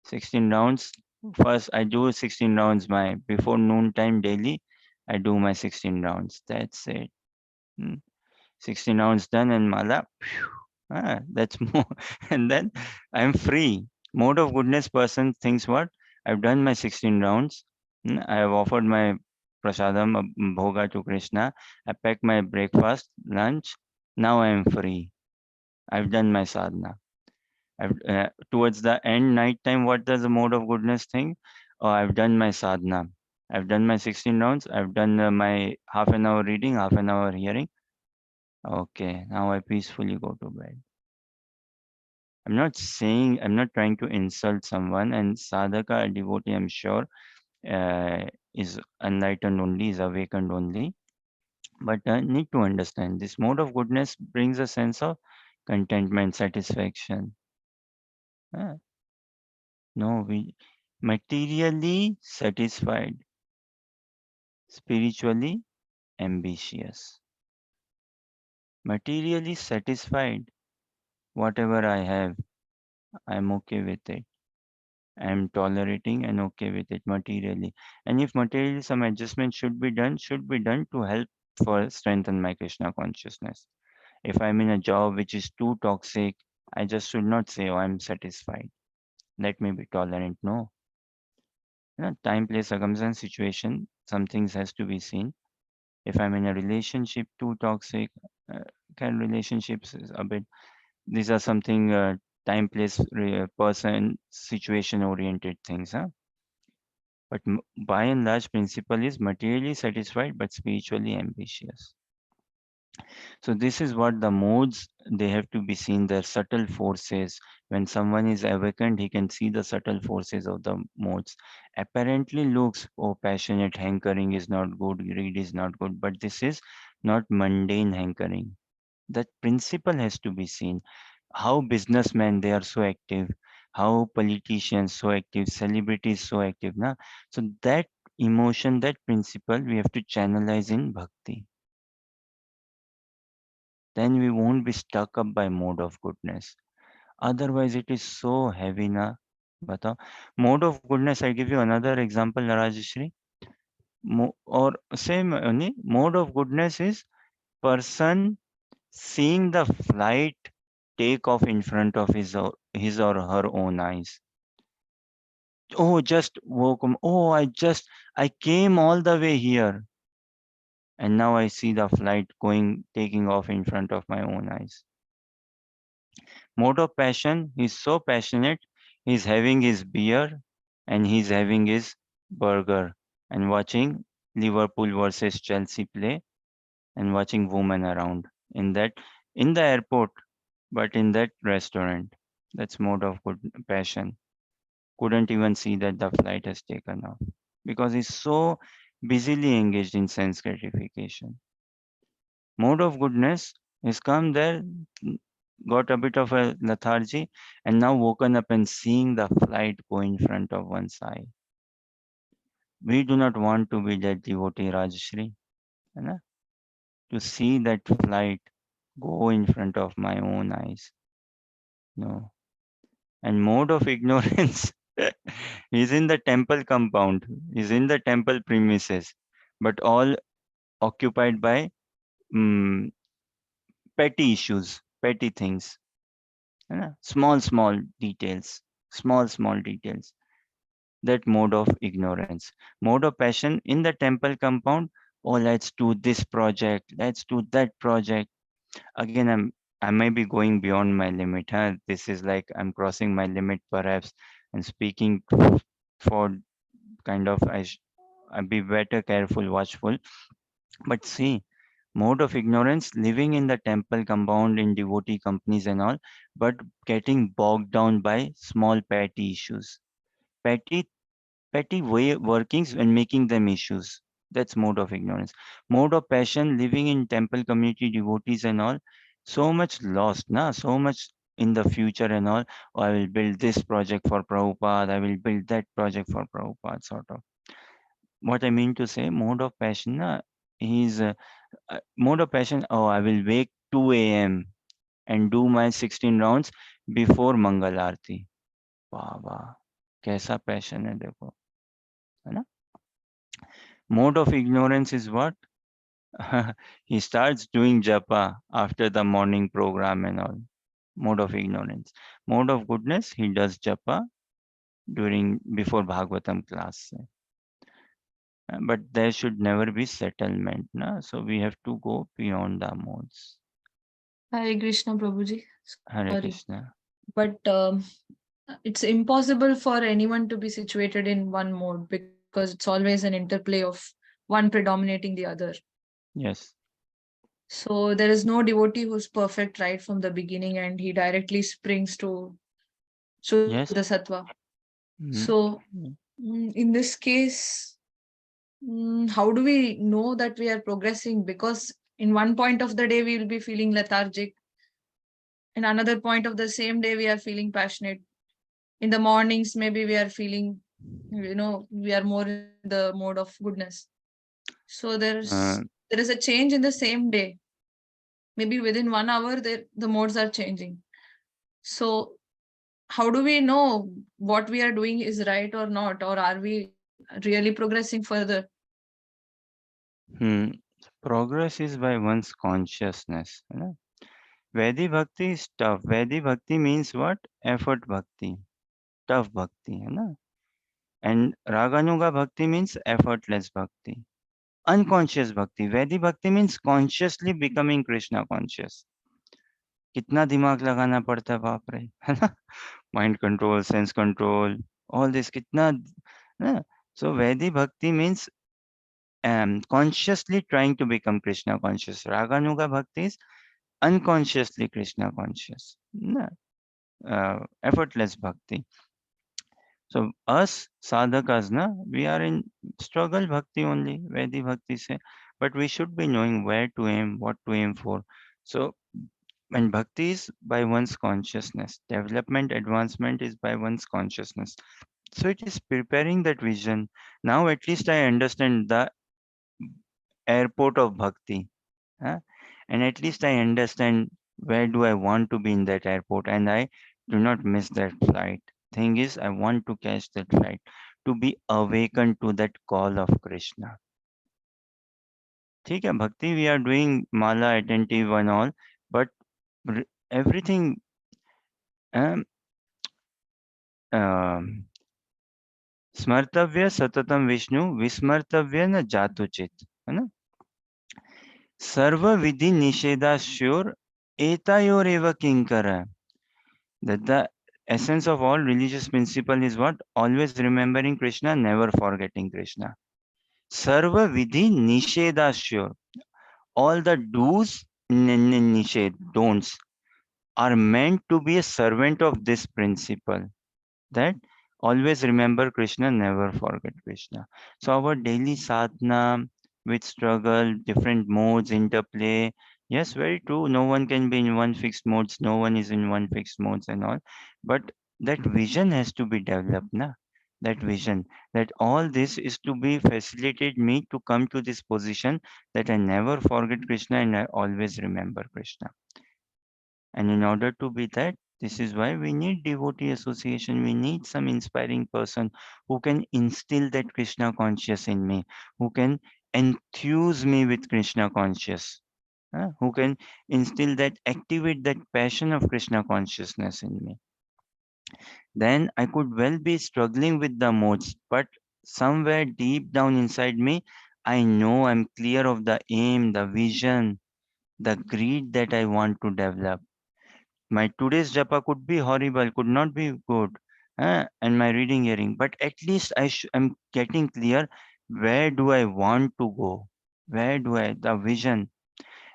A: 16 rounds. First, I do 16 rounds my before noon time daily. I do my 16 rounds. That's it. Hmm. 16 rounds done and mala. Phew, that's more. And then I'm free. Mode of goodness person thinks what? I've done my 16 rounds. I have offered my prasadam bhoga to Krishna. I packed my breakfast, lunch. Now I am free. I've done my sadhana. Towards the end, night time, what does the mode of goodness think? Oh, I've done my sadhana. I've done my 16 rounds. I've done my half an hour reading, half an hour hearing. Okay, now I peacefully go to bed. I'm not trying to insult someone, and sadhaka, a devotee, I'm sure, is enlightened only, is awakened only. But need to understand this mode of goodness brings a sense of contentment, satisfaction. Uh, no, we materially satisfied, spiritually ambitious. Materially satisfied, whatever I have, I'm okay with it. I'm tolerating and okay with it materially. And if materially some adjustment should be done to help for strengthen my Krishna consciousness. If I'm in a job which is too toxic, I just should not say, oh, I'm satisfied. Let me be tolerant. No. Time, place, circumstance, situation, some things has to be seen. If I'm in a relationship too toxic, uh, kind relationships is a bit, these are something time, place, person, situation oriented things. Huh? But by and large, principle is materially satisfied but spiritually ambitious. So this is what the modes they have to be seen. Their subtle forces. When someone is awakened, he can see the subtle forces of the modes. Apparently looks, oh, passionate hankering is not good, greed is not good, but this is not mundane hankering. That principle has to be seen. How businessmen they are so active, how politicians so active, celebrities so active. Na? So that emotion, that principle we have to channelize in bhakti. Then we won't be stuck up by mode of goodness. Otherwise, it is so heavy na. Batao. Mode of goodness, I give you another example, Rajeshri. Or same only, mode of goodness is person seeing the flight take off in front of his or her own eyes. Oh, just woke up. Oh, I came all the way here. And now I see the flight taking off in front of my own eyes. Mode of passion, he's so passionate, he's having his beer and he's having his burger and watching Liverpool versus Chelsea play and watching women around in that in the airport, but in that restaurant. That's mode of good passion. Couldn't even see that the flight has taken off because he's so busily engaged in sense gratification. Mode of goodness is come there, got a bit of a lethargy, and now woken up and seeing the flight go in front of one's eye. We do not want to be that devotee, Rajshri, है ना? To see that flight go in front of my own eyes. No. And mode of ignorance is in the temple compound, is in the temple premises, but all occupied by mm, petty issues, petty things. है ना? Small details, small details. That mode of ignorance. Mode of passion in the temple compound. Oh, let's do this project. Let's do that project. Again, I may be going beyond my limit. Huh? This is like I'm crossing my limit, perhaps, and speaking for kind of I be better, careful, watchful. But see, mode of ignorance, living in the temple compound in devotee companies and all, but getting bogged down by small petty issues. Petty way workings and making them issues. That's mode of ignorance. Mode of passion, living in temple community, devotees and all, so much lost, na? So much in the future and all. Oh, I will build this project for Prabhupada, I will build that project for Prabhupada, sort of. What I mean to say, mode of passion, na, is mode of passion. Oh, I will wake 2 a.m. and do my 16 rounds before Mangal Aarti. वाह वाह कैसा passion है देखो है ना mode of ignorance is what he starts doing japa after the morning program and all mode of ignorance mode of goodness he does japa during before bhagavatam class but there should never be settlement na so we have to go beyond the modes.
D: Hare Krishna, Prabhuji.
A: Hare
D: Sorry.
A: Krishna.
D: But it's impossible for anyone to be situated in one mode because it's always an interplay of one predominating the other.
A: Yes.
D: So there is no devotee who's perfect right from the beginning and he directly springs to Shuddha
A: Yes.
D: Sattva.
A: Mhm.
D: So in this case, how do we know that we are progressing? Because in one point of the day, we will be feeling lethargic. In another point of the same day, we are feeling passionate. In the mornings, maybe we are feeling, we are more in the mode of goodness. So
A: uh,
D: there is a change in the same day. Maybe within 1 hour, the modes are changing. So how do we know what we are doing is right or not? Or are we really progressing further?
A: hmm. Progress is by one's consciousness है ना? Vedi Bhakti is tough. Vedi Bhakti means what? Effort Bhakti. Tough Bhakti. है ना? And Raganuga Bhakti means effortless Bhakti. Unconscious Bhakti. Vedi Bhakti means consciously becoming Krishna conscious. कितना दिमाग लगाना पड़ता है बाप रे है ना mind control sense control all this कितना ना? So Vedi Bhakti means consciously trying to become Krishna conscious. Raganuga Bhakti is unconsciously Krishna conscious. Na? Effortless Bhakti. So us sadhakas, na, we are in struggle bhakti only, Vedi Bhakti se, but we should be knowing where to aim, what to aim for. So when bhakti is by one's consciousness, development, advancement is by one's consciousness. So it is preparing that vision. Now at least I understand the airport of bhakti. Huh? And at least I understand where do I want to be in that airport and I do not miss that flight. Thing is, I want to catch that flight to be awakened to that call of Krishna. ठीक है, bhakti, we are doing mala, attentive and all, but everything um, um, स्मर्तव्य सततम Vishnu विस्मर्तव्य न जातुचित, है ना? सर्व विधि निषेधाश्योर एतायोर एव किंकर. That the essence of all religious principle is what? Always remembering Krishna, never forgetting Krishna. Sarva vidhi nishedasya. All the do's, nished, don'ts, are meant to be a servant of this principle. That always remember Krishna, never forget Krishna. So our daily sadhana with struggle, different modes, interplay. Yes, very true. No one can be in one fixed modes. No one is in one fixed modes and all. But that vision has to be developed, na? That vision, that all this is to be facilitated me to come to this position that I never forget Krishna and I always remember Krishna. And in order to be that, this is why we need devotee association. We need some inspiring person who can instill that Krishna conscious in me, who can enthuse me with Krishna conscious, who can instill that, activate that passion of Krishna consciousness in me. Then I could well be struggling with the modes, but somewhere deep down inside me, I know I'm clear of the aim, the vision, the greed that I want to develop. My today's japa could be horrible, could not be good, and my reading hearing, but at least am getting clear where do I want to go, where do I, the vision,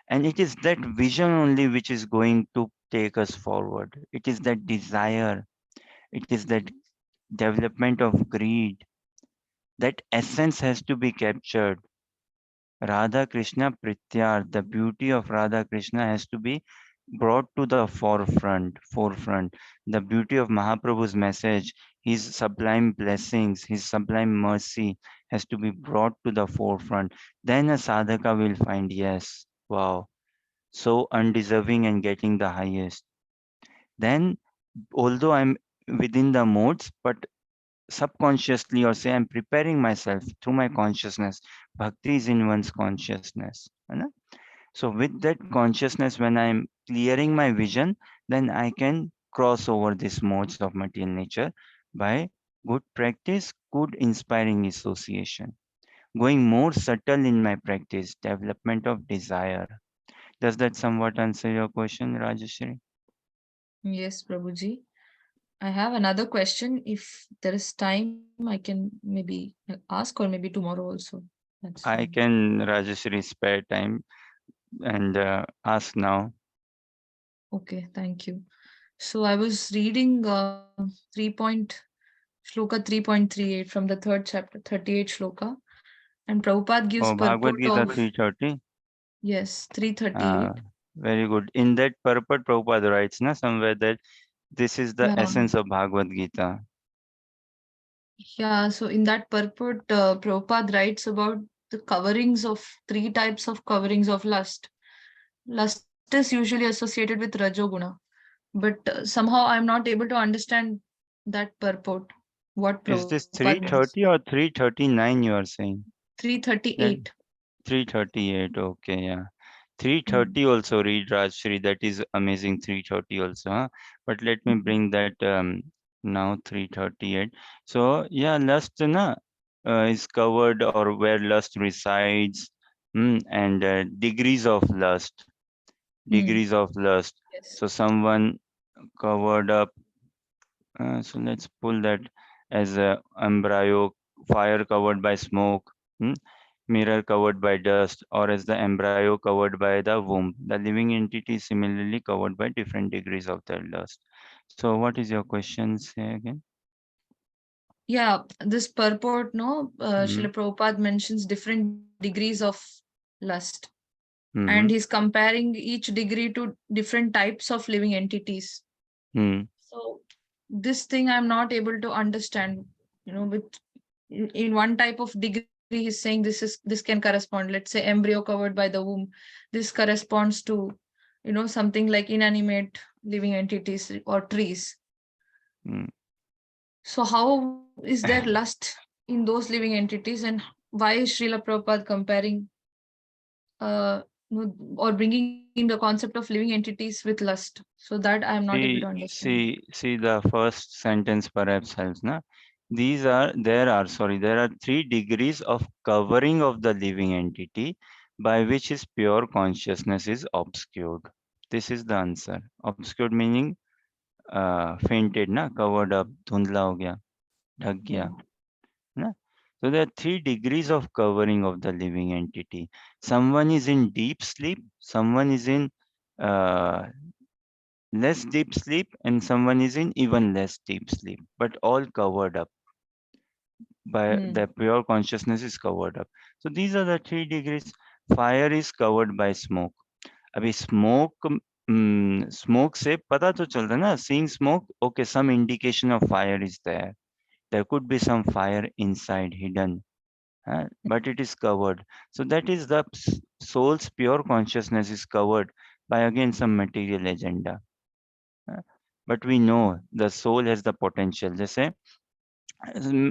A: and it is that vision only which is going to take us forward. It is that desire, it is that development of greed, that essence has to be captured. Radha Krishna Prityar, the beauty of Radha Krishna has to be brought to the forefront. The beauty of Mahaprabhu's message, his sublime blessings, his sublime mercy has to be brought to the forefront. Then a sadhaka will find, yes, wow, so undeserving and getting the highest. Then, although I'm within the modes, but subconsciously, or say I'm preparing myself through my consciousness. Bhakti is in one's consciousness. है ना? So with that consciousness, when I'm clearing my vision, then I can cross over these modes of material nature by good practice, good inspiring association. Going more subtle in my practice, development of desire. Does that somewhat answer your question, Rajeshri?
D: Yes, Prabhuji. I have another question. If there is time, I can maybe ask, or maybe tomorrow also. That's
A: I
D: fine.
A: can, Rajeshri, spare time and ask now.
D: Okay, thank you. So I was reading 3 point shloka 3.38 from the third chapter, 38 shloka, and Prabhupada gives
A: Oh, Bhagavad
D: purport
A: Gita
D: of,
A: 330.
D: yes,
A: Uh,
D: 338.
A: very good. In that purport, Prabhupada writes na, somewhere that this is the
D: Yeah.
A: essence of Bhagavad Gita.
D: Yeah, so in that purport, Prabhupada writes about the coverings of three types of coverings of lust. Lust is usually associated with Rajoguna, but somehow I'm not able to understand that purport, what
A: Is this
D: Prabhupada means.
A: 330 or 339 you are saying? That
D: 338.
A: 338, okay, yeah.
D: Mm.
A: 330 also read Rajshri, that is amazing 330 also. Huh? But let me
D: Mhm.
A: bring that now 338. So yeah, lust na, is covered or where lust resides, and degrees of lust.
D: Mm.
A: Degrees of lust.
D: Yes.
A: So someone covered up. So let's pull that as a embryo, fire covered by smoke, hmm, mirror covered by dust, or as the embryo covered by the womb. The living entity is similarly covered by different degrees of their lust. So what is your question? Say again.
D: Yeah, this purport, no,
A: Hmm.
D: Srila Prabhupada mentions different degrees of lust, and
A: Hmm.
D: he's comparing each degree to different types of living entities.
A: Hmm.
D: So this thing I'm not able to understand. With in one type of degree, he's saying this can correspond. Let's say embryo covered by the womb. This corresponds to something like inanimate living entities or trees.
A: Hmm.
D: So how is there lust in those living entities, and why is Srila Prabhupada comparing or bringing the concept of living entities with lust? So that I am not able to understand.
A: See the first sentence perhaps helps, na? there are 3 degrees of covering of the living entity by which his pure consciousness is obscured. This is the answer. Obscured meaning fainted ना, covered up, धुंधला हो गया, ढक गया ना. So there are 3 degrees of covering of the living entity. Someone is in deep sleep, someone is in uh, less deep sleep, and someone is in even less deep sleep, but all covered up by the pure consciousness is covered up. So these are the 3 degrees. Fire is covered by smoke. अभी smoke से पता तो चलता है ना, seeing smoke, okay, some indication of fire is there. There could be some fire inside hidden, but it is covered. So that is the soul's pure consciousness is covered by again some material agenda. But we know the soul has the potential. जैसे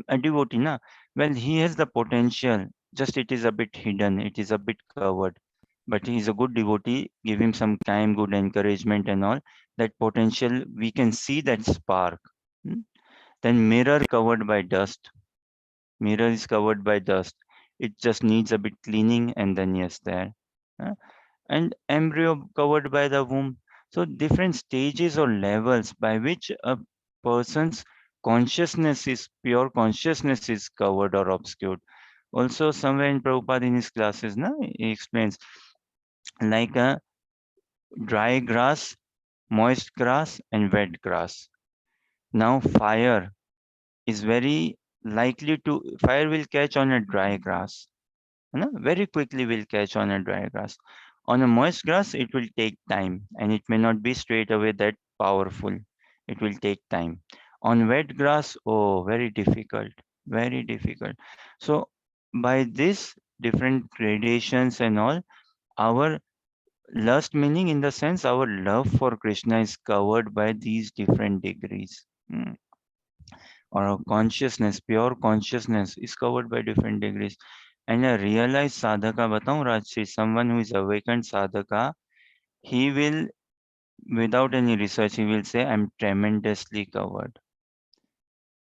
A: a devotee, na, well, he has the potential, just it is a bit hidden, it is a bit covered. But he is a good devotee, give him some time, good encouragement and all. That potential, we can see that spark. Hmm? Then mirror covered by dust. Mirror is covered by dust. It just needs a bit cleaning and then yes, there. Uh, and embryo covered by the womb. So different stages or levels by which a person's consciousness is pure consciousness is covered or obscured. Also, somewhere in Prabhupada in his classes, na, he explains like a dry grass, moist grass, and wet grass. Now, is very fire will catch on a dry grass. You know, very quickly will catch on a dry grass. On a moist grass, it will take time and it may not be straight away that powerful. It will take time. On wet grass, oh, very difficult, very difficult. So, by this different gradations and all, our lust meaning in the sense our love for Krishna is covered by these different degrees. Or our consciousness, pure consciousness is covered by different degrees. And a realized sadhaka, बताऊं Rajshi, someone who is awakened sadhaka, he will, without any research, he will say, I'm tremendously covered.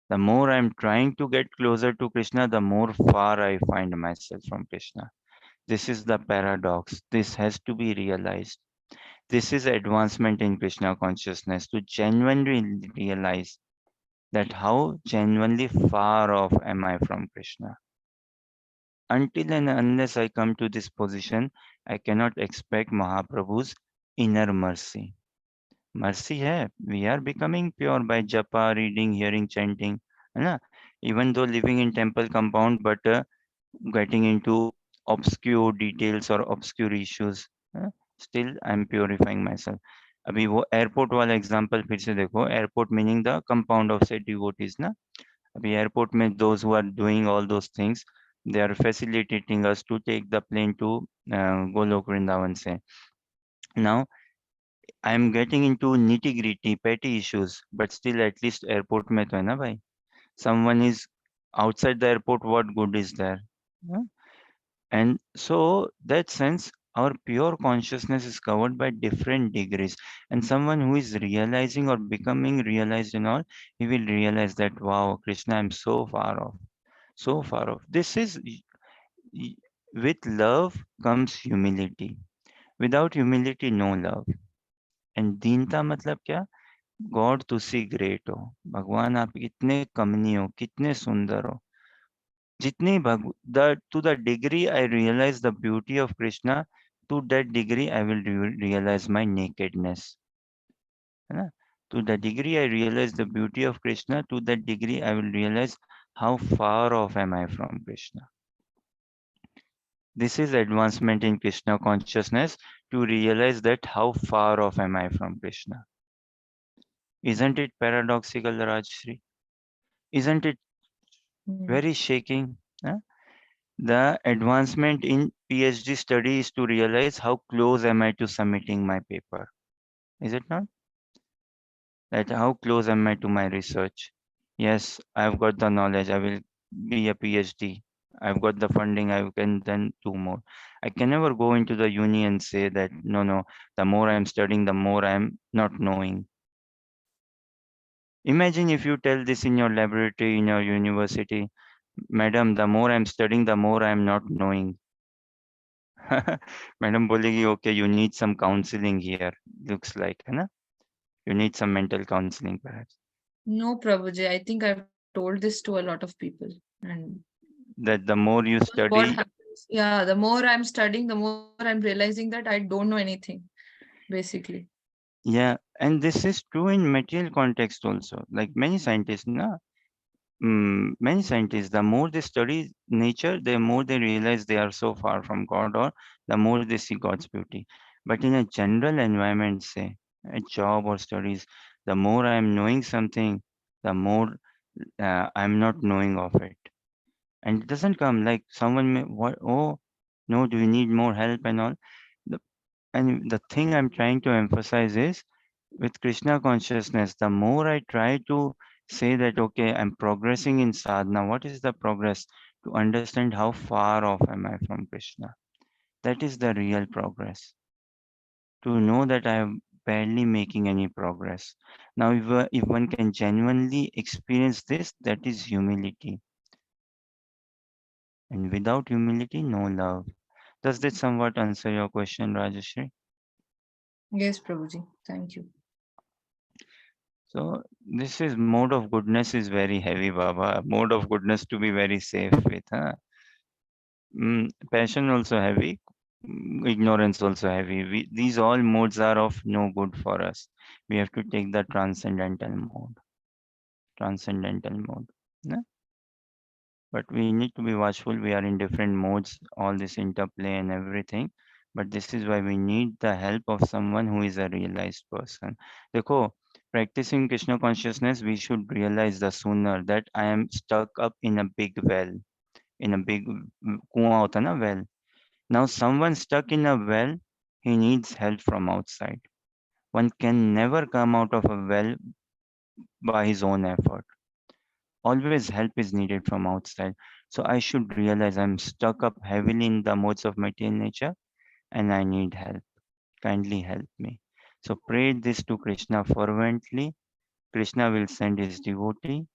A: The more I'm trying to get closer to Krishna, the more far I find myself from Krishna. This is the paradox. This has to be realized. This is advancement in Krishna consciousness to genuinely realize that how genuinely far off am I from Krishna. Until and unless I come to this position, I cannot expect Mahaprabhu's inner mercy. Mercy hai. We are becoming pure by japa, reading, hearing, chanting. है ना? Even though living in temple compound, but getting into obscure details or obscure issues, still I am purifying myself. अभी वो airport वाला example फिर से देखो. Airport meaning the compound of से devotees ना. अभी एयरपोर्ट में those who are doing all those things, they are facilitating us to take the plane to Golok Vrindavan से. Now I am getting into nitty gritty petty issues, but still at least airport में तो है ना भाई. Someone is outside the airport, what good is there? Yeah? And so that sense, our pure consciousness is covered by different degrees. And someone who is realizing or becoming realized and all, he will realize that, wow, Krishna, I'm so far off. So far off. Y- with love comes humility. Without humility, no love. And दीनता मतलब क्या? God तुसी great हो. भगवान आप कितने कमनी हो, कितने सुंदर हो. जितनी to the degree I realize the beauty of Krishna, to that degree I will realize my nakedness. है ना? To the degree I realize the beauty of Krishna, to that degree I will realize how far off am I from Krishna. This is advancement in Krishna consciousness, to realize that how far off am I from Krishna. Isn't it paradoxical, Rajshri? Isn't it very shaking? Huh? The advancement in PhD study is to realize how close am I to submitting my paper. Is it not? That how close am I to my research? Yes, I've got the knowledge. I will be a PhD. I've got the funding. I can then do more. I can never go into the uni and say that no, the more I'm studying, the more I'm not knowing. Imagine if you tell this in your laboratory, in your university, madam, the more I'm studying, the more I'm not knowing. Madam बोलेगी okay, you need some counseling here. Looks like, है ना? You need some mental counseling perhaps.
D: No, Prabhuji, I think I've told this to a lot of people. And
A: That the more you
D: because what
A: study,
D: happens, yeah, the more I'm studying, the more I'm realizing that I don't know anything, basically.
A: yeah, and this is true in material context also. Like many scientists, na, many scientists, the more they study nature, the more they realize they are so far from God, or the more they see God's beauty. But in a general environment, say a job or studies, the more I am knowing something, the more I'm not knowing of it. And it doesn't come like someone may, what, oh, no, do you need more help and all? The, and the thing I'm trying to emphasize is with Krishna consciousness, the more I try to say that, okay, I'm progressing in sadhana, what is the progress? To understand how far off am I from Krishna. That is the real progress. To know that I am barely making any progress. Now, if one can genuinely experience this, that is humility. And without humility, no love. Does that somewhat answer your question, Rajashri?
D: Yes, Prabhuji. Thank you.
A: So this is mode of goodness is very heavy, Baba. Mode of goodness to be very safe with. Huh? Passion also heavy. Ignorance also heavy. These all modes are of no good for us. We have to take the transcendental mode. Transcendental mode. No? But we need to be watchful. We are in different modes, all this interplay and everything. But this is why we need the help of someone who is a realized person. देखो, practicing Krishna consciousness, we should realize the sooner that I am stuck up in a big well, in a big कुआं होता ना well. Now someone stuck in a well, he needs help from outside. One can never come out of a well by his own effort. Always help is needed from outside. So I should realize I'm stuck up heavily in the modes of material nature and I need help. Kindly help me. So pray this to Krishna fervently. Krishna will send his devotee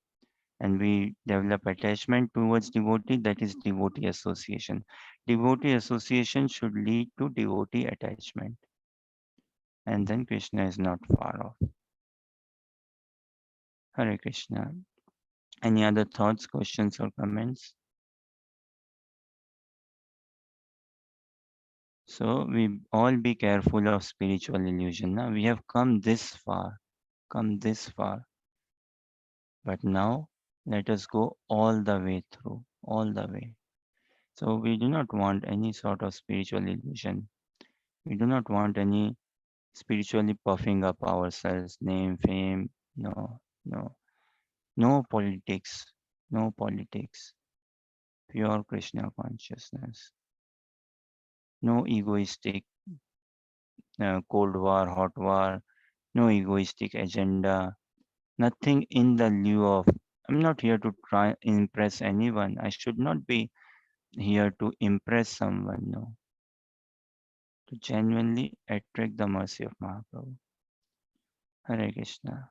A: and we develop attachment towards devotee, that is devotee association. Devotee association should lead to devotee attachment. And then Krishna is not far off. Hare Krishna. Any other thoughts, questions, or comments? So we all be careful of spiritual illusion. Now we have come this far. But now let us go all the way through, all the way. So we do not want any sort of spiritual illusion. We do not want any spiritually puffing up ourselves, name, fame. No, no, no politics, no politics. Pure Krishna consciousness. No egoistic cold war, hot war, no egoistic agenda, nothing in the lieu of. I'm not here to try impress anyone. I should not be here to impress someone, no. To genuinely attract the mercy of Mahaprabhu. Hare Krishna.